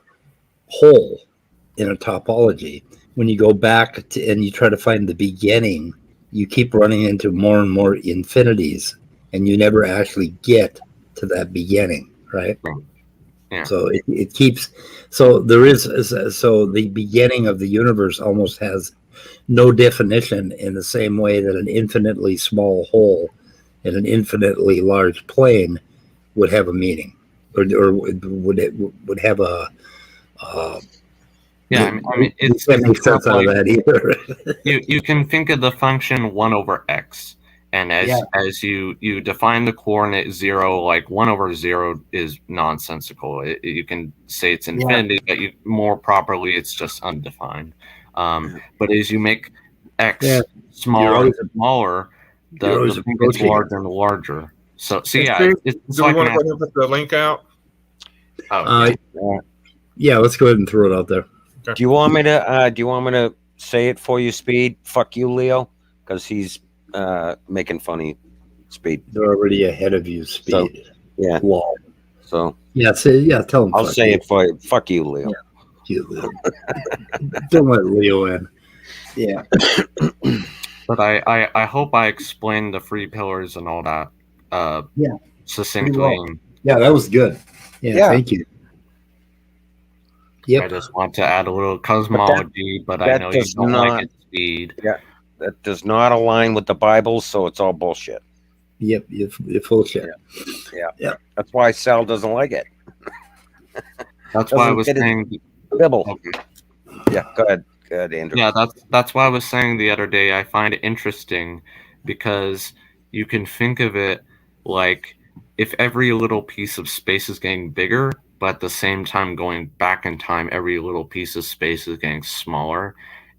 hole in a topology, when you go back to, and you try to find the beginning, you keep running into more and more infinities, and you never actually get to that beginning, right? Yeah. So it keeps, so there is, so the beginning of the universe almost has no definition in the same way that an infinitely small hole in an infinitely large plane would have a meaning, or would have a yeah. I mean you it's can't make sense out of that either. you can think of the function 1 over x, and as you define the coordinate 0, like 1 over 0 is nonsensical. You can say it's infinity, but more properly it's just undefined. But as you make x smaller and smaller, the thing gets larger and larger. So yeah, it's do like we want to go ahead and put the link out? Yeah, let's go ahead and throw it out there. Do you want me to say it for you, Speed? Fuck you, Leo, because he's making funny, Speed. They're already ahead of you, Speed. So, yeah. Lol. So tell him. I'll say it for you. Fuck you, Leo. You, Leo. Don't let Leo in. Yeah. But I hope I explained the 3 pillars and all that succinctly. Yeah, that was good. Yeah. Thank you. Yep. I just want to add a little cosmology, but I know you don't like it, Speed. Yeah, that does not align with the Bible, so it's all bullshit. Yep, you're full of shit. Yeah. That's why Sal doesn't like it. That's why I was saying Bible. Okay. Yeah, go ahead, Andrew. Yeah, that's why I was saying the other day. I find it interesting because you can think of it like if every little piece of space is getting bigger, but at the same time going back in time, every little piece of space is getting smaller.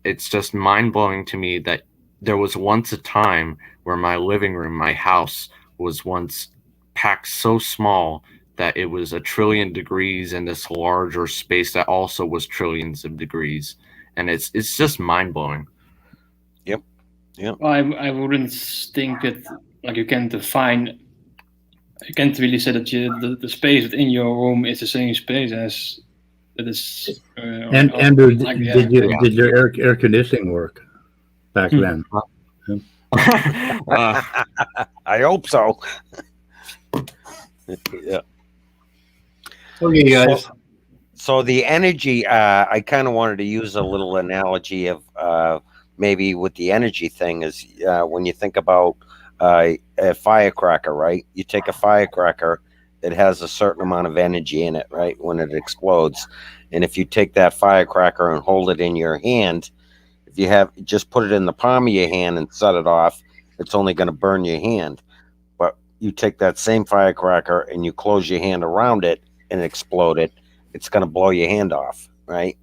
It's just mind-blowing to me that there was once a time where my living room, my house, was once packed so small that it was 1 trillion degrees in this larger space that also was trillions of degrees. And it's just mind-blowing. Yep. Well, I wouldn't think it like you can't define. You can't really say that the space within your room is the same space as that is. And Andrew, did your air conditioning work back then? I hope so. Yeah. Okay, guys. So the energy, I kind of wanted to use a little analogy of maybe with the energy thing is when you think about a firecracker, right? You take a firecracker, it has a certain amount of energy in it, right? When it explodes. And if you take that firecracker and hold it in your hand, if you have just put it in the palm of your hand and set it off, it's only going to burn your hand. But you take that same firecracker and you close your hand around it and explode it, it's going to blow your hand off, right?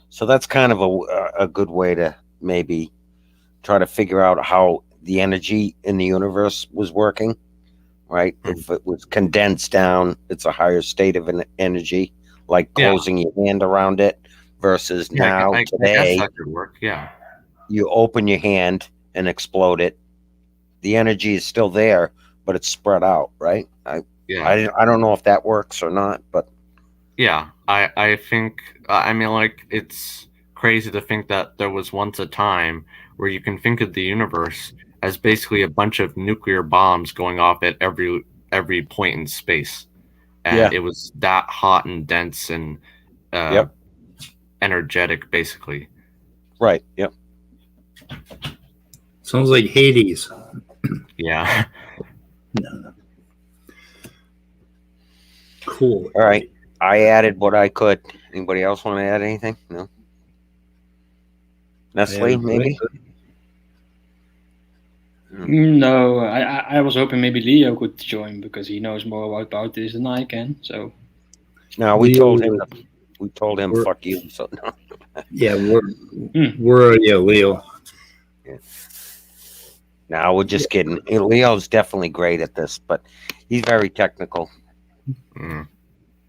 So that's kind of a good way to maybe try to figure out how the energy in the universe was working, right? Mm-hmm. If it was condensed down, it's a higher state of an energy, like closing your hand around it versus now today. I guess that could work, yeah. You open your hand and explode it. The energy is still there, but it's spread out, right? I don't know if that works or not, but yeah, I think I mean, like, it's crazy to think that there was once a time where you can think of the universe as basically a bunch of nuclear bombs going off at every point in space, and it was that hot and dense and energetic, basically. Right. Yep. Sounds like Hades. Yeah. No. Cool. All right. I added what I could. Anybody else want to add anything? No. Nestle, maybe? No, I was hoping maybe Leo could join because he knows more about this than I can. So No, we Leo- told him. We told him, We're- "Fuck you." So no. Yeah, we're Leo. No, we're just kidding. Leo's definitely great at this, but he's very technical. Mm.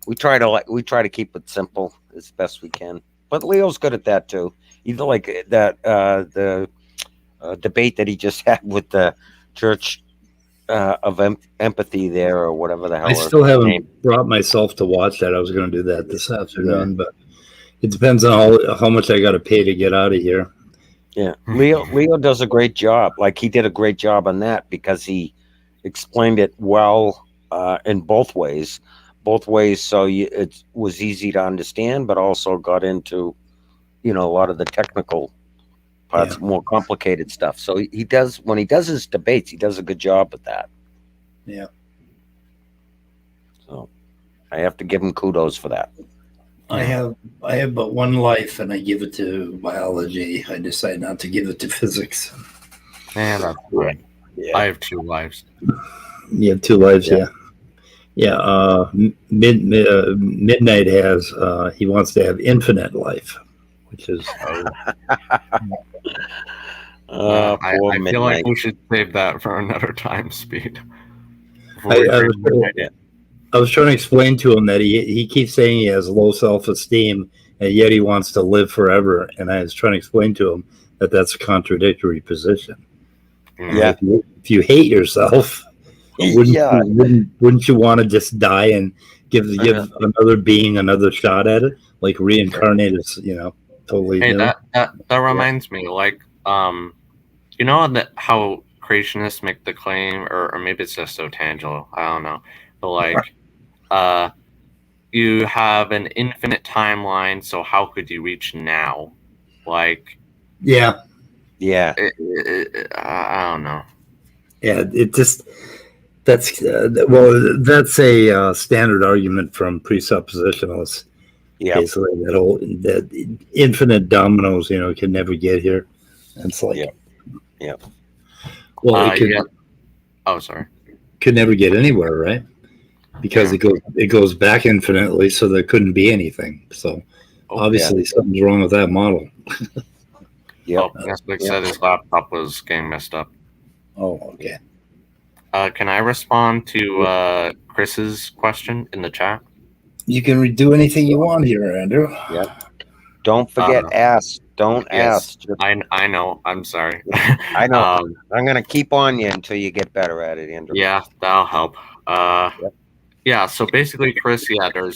We try to keep it simple as best we can. But Leo's good at that too. Either like that the debate that he just had with the Church of Empathy there, or whatever the hell. I still haven't brought myself to watch that. I was going to do that this afternoon, but it depends on how much I got to pay to get out of here. Yeah, Leo does a great job. Like, he did a great job on that because he explained it well in both ways. So it was easy to understand, but also got into, a lot of the technical parts, more complicated stuff. So he does, when he does his debates, he does a good job with that. Yeah. So I have to give him kudos for that. I have but one life, and I give it to biology. I decide not to give it to physics. Man, that's right. Yeah. I have 2 lives. You have 2 lives, yeah. Midnight has he wants to have infinite life, which is Poor I feel Midnight. like we should save that for another time, Speed. I was trying to explain to him that he keeps saying he has low self-esteem, and yet he wants to live forever. And I was trying to explain to him that that's a contradictory position. Yeah. If you hate yourself, wouldn't you want to just die and give another being another shot at it, like reincarnate as totally Hey, new? that reminds me, like, you know that how creationists make the claim, or maybe it's just so tangible, I don't know, but like, you have an infinite timeline, so how could you reach now? Like, Yeah, I don't know. yeah. It just that's that's a standard argument from presuppositionalists. Yeah. Basically, that infinite dominoes, can never get here. And it's like, yeah. Well, Oh, sorry. Could never get anywhere, right? Because it goes back infinitely, so there couldn't be anything. So obviously something's wrong with that model. Yeah. Netflix said his laptop was getting messed up. Oh, okay. Can I respond to Chris's question in the chat? You can do anything you want here, Andrew. Yeah. Don't forget, ask. Don't ask. I know. I'm sorry. I know. I'm gonna keep on you until you get better at it, Andrew. Yeah, that'll help. Yeah. So basically, Chris,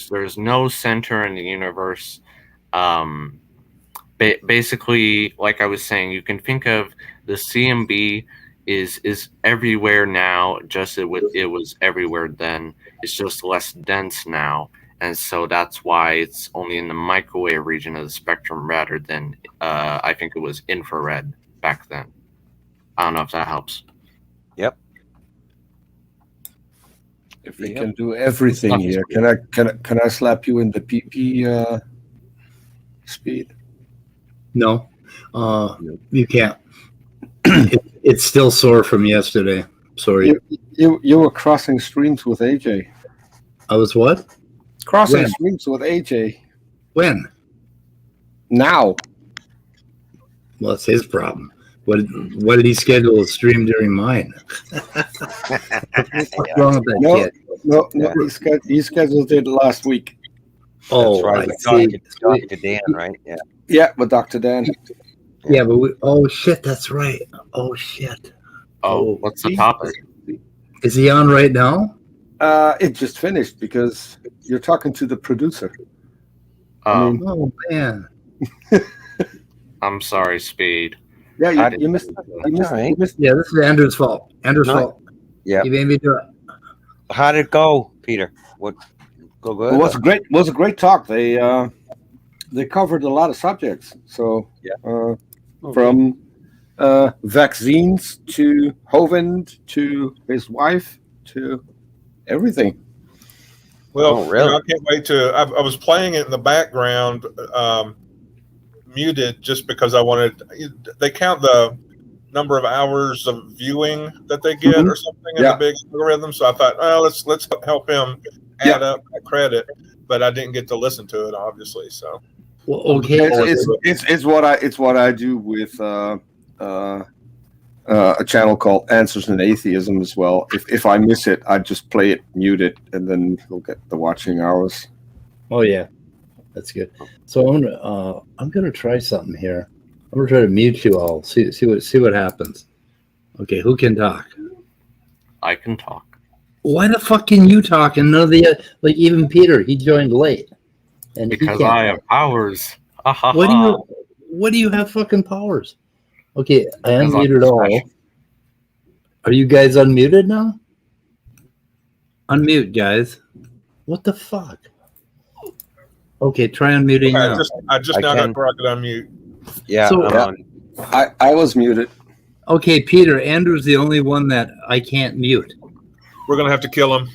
there's no center in the universe. Basically, like I was saying, you can think of the CMB is everywhere now, just it was everywhere then. It's just less dense now, and so that's why it's only in the microwave region of the spectrum rather than I think it was infrared back then. I don't know if that helps. Yep. If we can do everything here, can I slap you in the PP Speed? No, you can't. It's still sore from yesterday. Sorry. You were crossing streams with AJ. I was what? Crossing streams with AJ. When? Now. Well, it's his problem. What did he schedule a stream during mine? What's wrong with that kid? No, he scheduled it last week. Oh, that's right. Dr. Dan, right? Yeah. Yeah, with Dr. Dan. Yeah, but oh shit, that's right. Oh shit. Oh, what's the topic? Is he on right now? It just finished because you're talking to the producer. Oh man. I'm sorry, Speed. Yeah, you missed it. You missed Yeah, this is Andrew's fault. Andrew's fault. Yeah. He made me do it. How did it go, Peter? What? Go good. It was great. It was a great talk. They covered a lot of subjects. So from vaccines to Hovind to his wife to everything. Well, really? I can't wait to. I was playing it in the background, muted, just because I wanted. They count the number of hours of viewing that they get or something in the big algorithm. So I thought, let's help him add up my credit, but I didn't get to listen to it, obviously. So, Well, okay. It's what I do with a channel called Answers in Atheism as well. If I miss it, I just play it, mute it, and then you'll get the watching hours. Oh yeah, that's good. So I'm gonna try something here. I'm gonna try to mute you all. See what happens. Okay, who can talk? I can talk. Why the fuck can you talk and none of the like even Peter? He joined late, and Because he can't I have powers. Ha, ha, What do ha. you? What do you have fucking powers? Okay, I Because I'm unmuted all. special. Are you guys unmuted now? Unmute, guys. What the fuck? Okay, try unmuting now. I just I now can. got where I could unmute. Yeah, So- I'm Yeah. on. I was muted. Okay, Peter. Andrew's the only one that I can't mute. We're gonna have to kill him.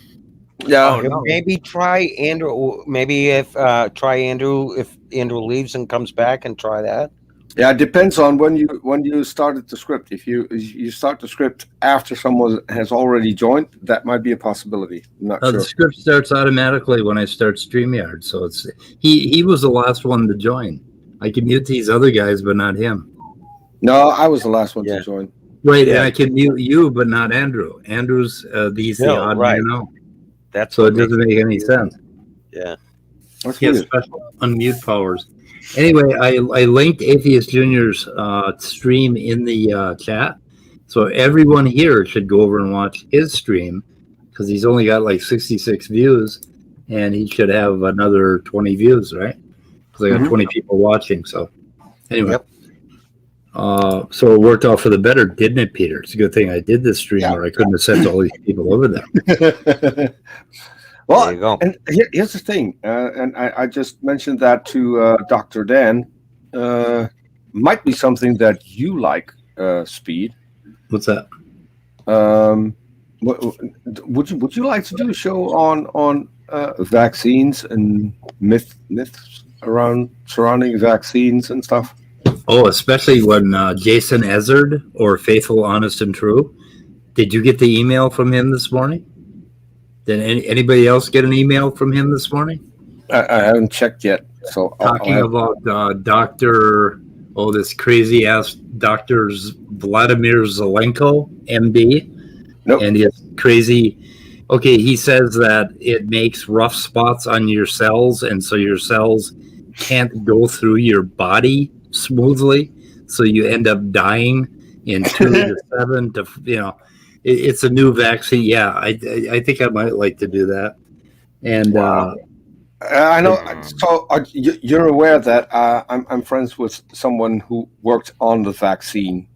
Yeah. Oh, no. Maybe try Andrew. Maybe if try Andrew if Andrew leaves and comes back and try that. Yeah, it depends on when you started the script. If you start the script after someone has already joined, that might be a possibility. I'm not The sure. script starts automatically when I start StreamYard, so it's he was the last one to join. I can mute these other guys, but not him. No, I was the last one Yeah. to join. Right, Yeah. and I can mute you, but not Andrew. Andrew's he's the No, odd right. man out, That's so what it doesn't makes make any sense. Yeah. That's He has weird. special unmute powers. Anyway, I linked Atheist Junior's stream in the chat, so everyone here should go over and watch his stream because he's only got like 66 views, and he should have another 20 views, right? Because I got Mhm. 20 people watching. So anyway, Yep. so it worked out for the better, didn't it, Peter? It's a good thing I did this stream, Yeah. or I couldn't have sent all these people over there. Well, There you go. and here's the thing, and I just mentioned that to Dr. Dan. Might be something that you like, Speed. What's that? Would you like to do a show on vaccines and myths around surrounding vaccines and stuff? Oh, especially when Jason Ezard or Faithful, Honest, and True. Did you get the email from him this morning? Did anybody else get an email from him this morning? I haven't checked yet. So Talking about Dr. Oh, this crazy ass Dr. Vladimir Zelenko, MD. Nope. And his crazy. Okay, he says that it makes rough spots on your cells, and so your cells can't go through your body smoothly, so you end up dying in 2 to 7 to it's a new vaccine. Yeah, I think I might like to do that. And Wow. I know. So you're aware that I'm friends with someone who worked on the vaccine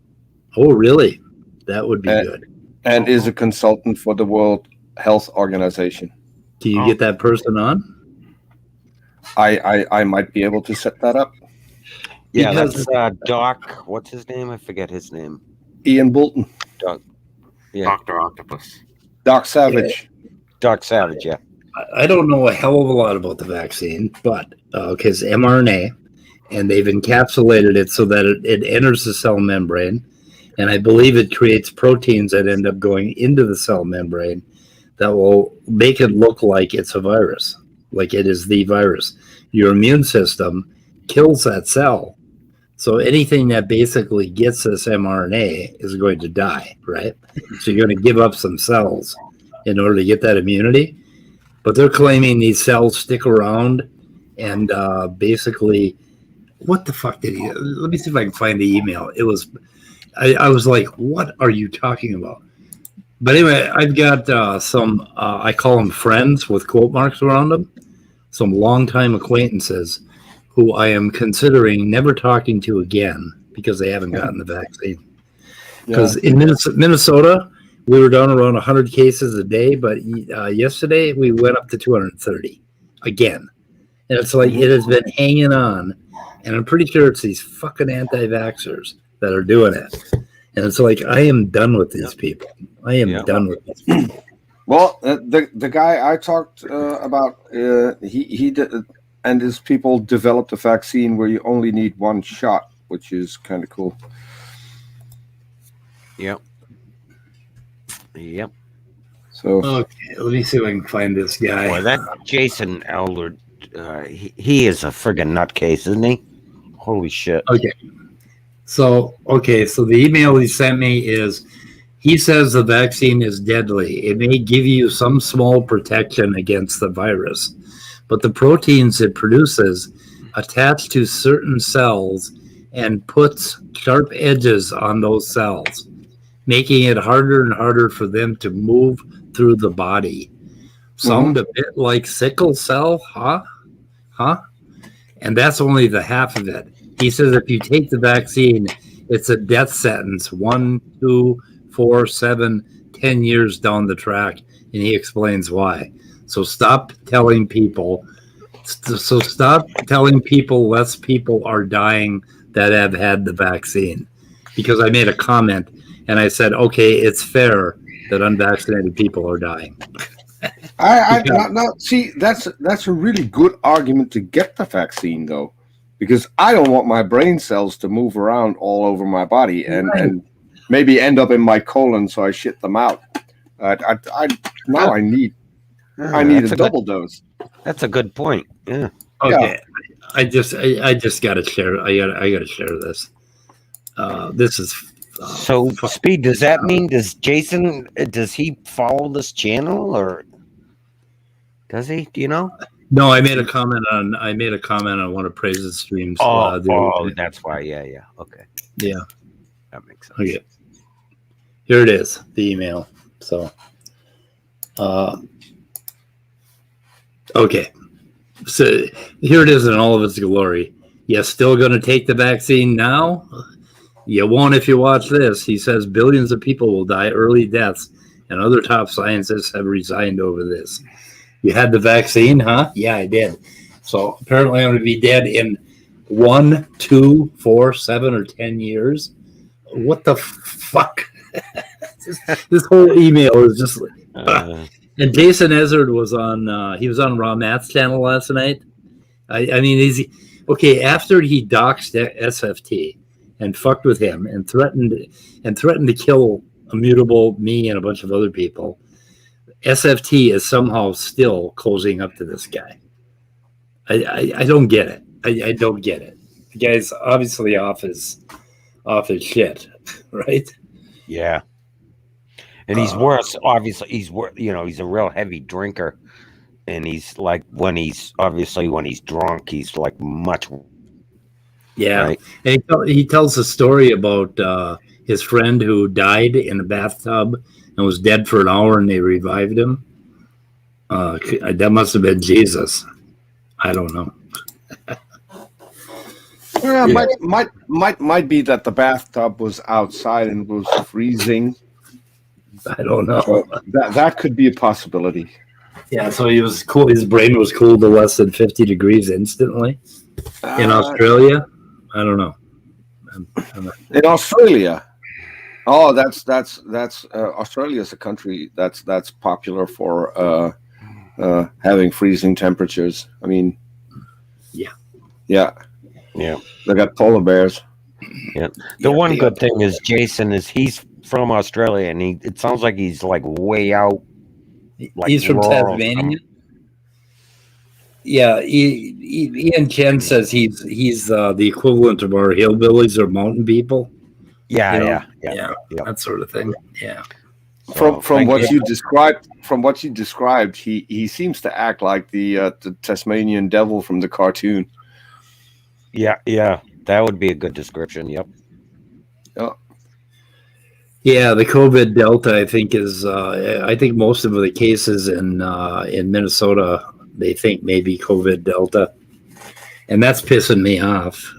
oh, really? That would be good. and is a consultant for the World Health Organization. Can you get that person on? I might be able to set that up. Yeah, Because- that's Doc. What's his name? I forget his name. Ian Bolton, Yeah, Dr. Octopus. Doc Savage. Doc Savage. Yeah. I don't know a hell of a lot about the vaccine, but because mRNA, and they've encapsulated it so that it enters the cell membrane, and I believe it creates proteins that end up going into the cell membrane that will make it look like it's a virus, like it is the virus. Your immune system kills that cell. So anything that basically gets this mRNA is going to die, right? So you're going to give up some cells in order to get that immunity. But they're claiming these cells stick around and basically, what the fuck did he? Let me see if I can find the email. It was, I was like, what are you talking about? But anyway, I've got some, I call them friends with quote marks around them, some longtime acquaintances who I am considering never talking to again because they haven't gotten the vaccine. Because in Minnesota, we were down around 100 cases a day, but yesterday we went up to 230 again. And it's like it has been hanging on. And I'm pretty sure it's these fucking anti-vaxxers that are doing it. And it's like, I am done with these people. I am done with these people. Well, the guy I talked about, he did, and his people developed a vaccine where you only need one shot, which is kind of cool. Yep. So Okay, let me see if I can find this guy. Boy, that Jason Elder, he is a friggin' nutcase, isn't he? Holy shit. Okay. So the email he sent me is, he says the vaccine is deadly. It may give you some small protection against the virus, but the proteins it produces attach to certain cells and puts sharp edges on those cells, making it harder and harder for them to move through the body. Sound a bit like sickle cell, huh? And that's only the half of it. He says if you take the vaccine, it's a death sentence 1, 2, 4, 7, 10 years down the track. And he explains why. So stop telling people less people are dying that have had the vaccine. Because I made a comment and I said, okay, it's fair that unvaccinated people are dying. See, that's a really good argument to get the vaccine, though, because I don't want my brain cells to move around all over my body and maybe end up in my colon, so I shit them out. I need a double dose. That's a good point. Yeah. Okay, I just gotta share. I gotta share this. This is So, Speed, does that mean does he follow this channel, or does he? Do you know? No, I made a comment on one of Praise's streams. That's why. Yeah. Okay. Yeah, That makes sense. okay. Here it is, the email. So, okay. So here it is in all of its glory. You still going to take the vaccine now? You won't if you watch this. He says billions of people will die early deaths, and other top scientists have resigned over this. You had the vaccine, huh? Yeah, I did. So apparently I'm going to be dead in 1, 2, 4, 7, or 10 years. What the fuck? This whole email is just. And Jason Ezard was on. He was on Raw Matt's channel last night. I mean, after he doxed SFT and fucked with him and threatened to kill Immutable, me, and a bunch of other people, SFT is somehow still closing up to this guy. I don't get it. I don't get it. The guy's obviously off his shit, right? Yeah. And he's worse. Obviously, he's a real heavy drinker, and he's like when he's drunk, he's like much. Yeah, right? And he tells a story about his friend who died in a bathtub and was dead for an hour, and they revived him. That must have been Jesus. I don't know. Yeah, might be that the bathtub was outside and was freezing. I don't know. So that could be a possibility. Yeah, so he was cool. His brain was cooled to less than 50 degrees instantly in Australia. I don't know. In Australia, that's Australia's a country that's popular for having freezing temperatures. I mean, yeah. They got polar bears. Yeah. The one good thing is Jason he's from Australia, and it sounds like he's like way out. Like he's from Tasmania. Yeah, Ian Chen says he's the equivalent of our hillbillies or mountain people. Yeah, that sort of thing. Yeah. From what you described, he seems to act like the Tasmanian devil from the cartoon. Yeah, that would be a good description. Yep. Yeah, the COVID Delta, I think is. I think most of the cases in Minnesota, they think maybe COVID Delta, and that's pissing me off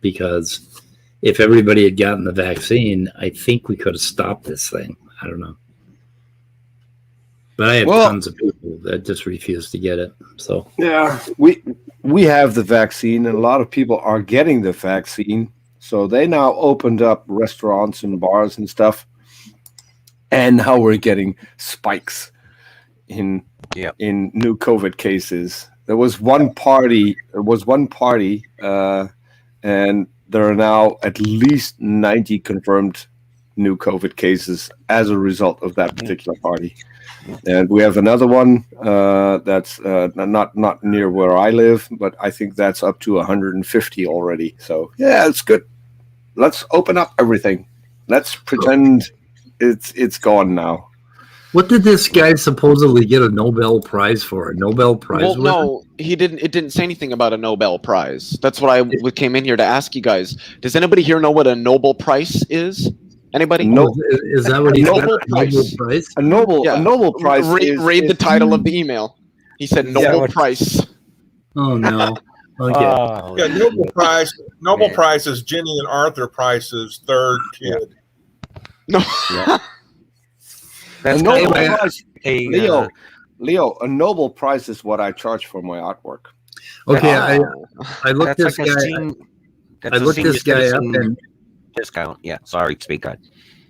because if everybody had gotten the vaccine, I think we could have stopped this thing. I don't know, but I have tons of people that just refuse to get it. So yeah, we have the vaccine, and a lot of people are getting the vaccine. So they now opened up restaurants and bars and stuff, and now we're getting spikes in new COVID cases. There was one party, and there are now at least 90 confirmed new COVID cases as a result of that particular party. And we have another one that's not near where I live, but I think that's up to 150 already. So yeah, it's good. Let's open up everything. Let's pretend it's gone now. What did this guy supposedly get a Nobel Prize for? A Nobel Prize? Well, no, he didn't. It didn't say anything about a Nobel Prize. That's what I came in here to ask you guys. Does anybody here know what a Nobel Prize is? Anybody? No, is that what he said? Nobel Prize. A Nobel Prize. Read the title of the email. He said Nobel Prize. Oh no. Okay. Yeah, Nobel Prize. Nobel Prize is Jenny and Arthur Price's third kid. No. Yeah. That's A Nobel kind of Prize. Leo, a Nobel Prize is what I charge for my artwork. Okay, I looked that's this like a guy. scene- that's I a looked senior this guy up citizen and discount. Yeah, sorry, speak on.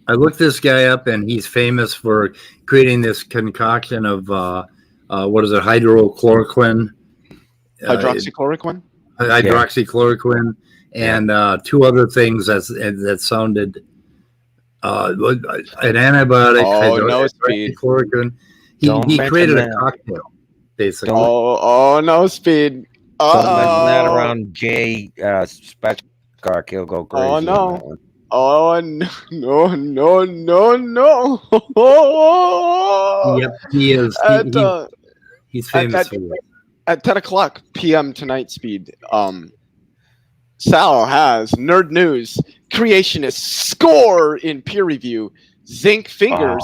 I looked this guy up, and he's famous for creating this concoction of what is it, hydrochloroquine, Hydroxychloroquine. hydroxychloroquine, and two other things that sounded an antibiotic. Oh, no, Speed. Hydroxychloroquine. Don't He mention created a that. cocktail, basically. Oh no, Speed. Don't mention that around Jay Spetchcock. He'll go crazy. Oh, no. on that one. Oh no. Yep, he is. He's famous for that. At 10 o'clock p.m. tonight, Speed, Sal has nerd news. Creationists score in peer review. Zinc fingers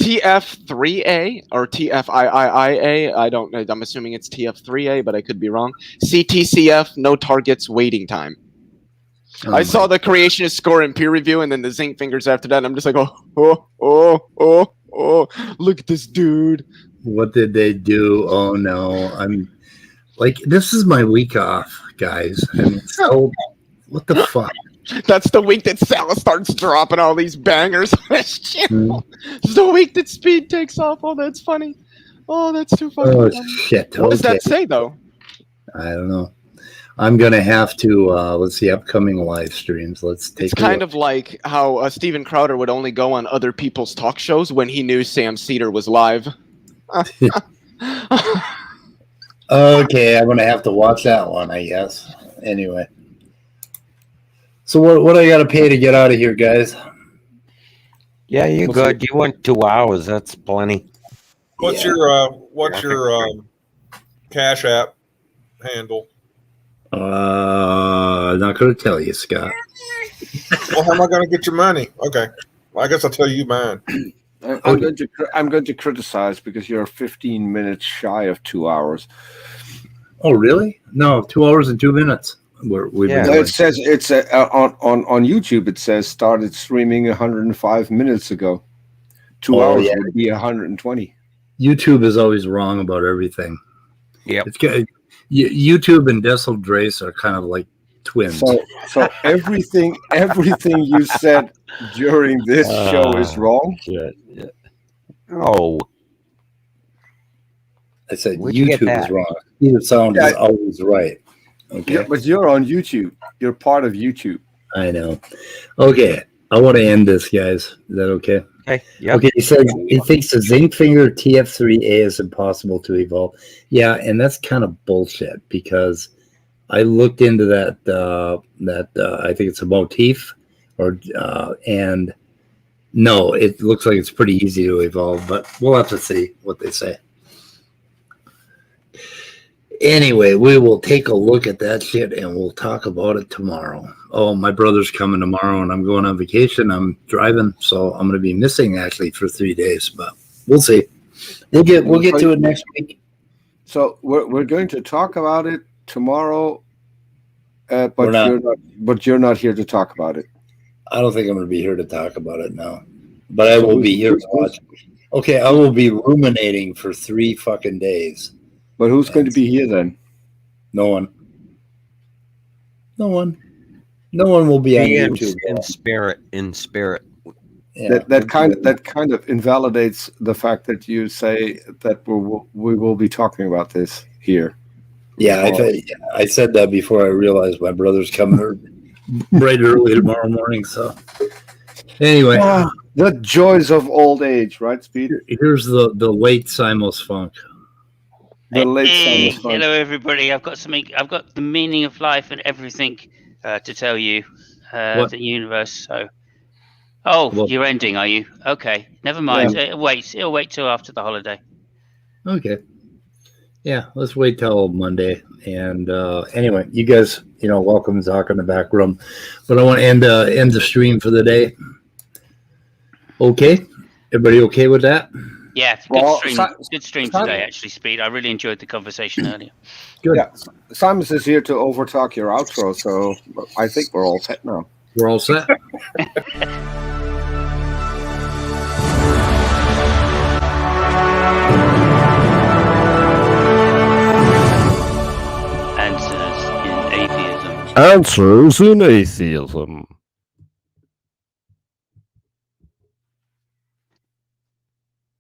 TF3A or TFIIIA. I don't know. I'm assuming it's TF3A, but I could be wrong. CTCF, no targets, waiting time. I saw the creationist score in peer review, and then the zinc fingers after that. And I'm just like, oh, look at this dude. What did they do? Oh no, I'm like, this is my week off, guys. I mean, so what the fuck? That's the week that Sal starts dropping all these bangers on his channel. It's the week that Speed takes off. Oh, that's funny. Oh, that's too funny. Oh shit! What does that say, though? I don't know. I'm gonna have to let's see upcoming live streams. Let's take. It's kind of like how Steven Crowder would only go on other people's talk shows when he knew Sam Cedar was live. Okay, I'm gonna have to watch that one, I guess. Anyway, so what do I got to pay to get out of here, guys? Yeah, you good. You went 2 hours. That's plenty. What's your Cash App handle? I'm not gonna tell you, Scott. Well, how am I going to get your money? Okay, well, I guess I'll tell you mine. I'm going to criticize because you're 15 minutes shy of 2 hours. Oh, really? No, 2 hours and 2 minutes. We've been No, going. it says it's on YouTube. It says started streaming 105 minutes ago. 2 hours would be 120. YouTube is always wrong about everything. Yep. It's good. YouTube and Dessel Drace are kind of like twins. So everything you said during this show is wrong. Shit. Yeah. Oh, I said Where'd you get YouTube that? is wrong. Your sound is always right. Okay. Yeah, but you're on YouTube. You're part of YouTube. I know. Okay. I want to end this, guys. Is that okay? okay. Yeah. Okay, he says he thinks the zinc finger TF3A is impossible to evolve. Yeah, and that's kind of bullshit because I looked into that. I think it's a motif, and no, it looks like it's pretty easy to evolve, but we'll have to see what they say. Anyway, we will take a look at that shit and we'll talk about it tomorrow. Oh, my brother's coming tomorrow and I'm going on vacation. I'm driving, so I'm going to be missing actually for 3 days, but we'll see. We'll get to it next week. So we're going to talk about it tomorrow, but you're not here to talk about it. I don't think I'm going to be here to talk about it now, but I will be here to watch. Okay, I will be ruminating for 3 fucking days. But who's going to be here then? No one. No one will be on YouTube. In spirit. Yeah. That kind of invalidates the fact that you say that we will be talking about this here. Yeah, I said that before I realized my brother's coming bright early tomorrow morning. So, Anyway, The joys of old age, right, Speed? here's the late Simos Funk. The late Hey, Simos Funk. hello everybody. I've got something. I've got the meaning of life and everything to tell you. What? The universe. So, What? you're ending, are you? Okay, never mind. It'll wait. It'll wait till after the holiday. Okay. Yeah, let's wait till Monday. And anyway, you guys, welcome to Talk in the Back Room. But I want to end the stream for the day. Okay, everybody okay with that? Yeah, good stream today. Actually, Speed. I really enjoyed the conversation earlier. Good. Yeah, Simons is here to overtalk your outro, so I think we're all set now. We're all set. Answers in atheism. Answers in atheism.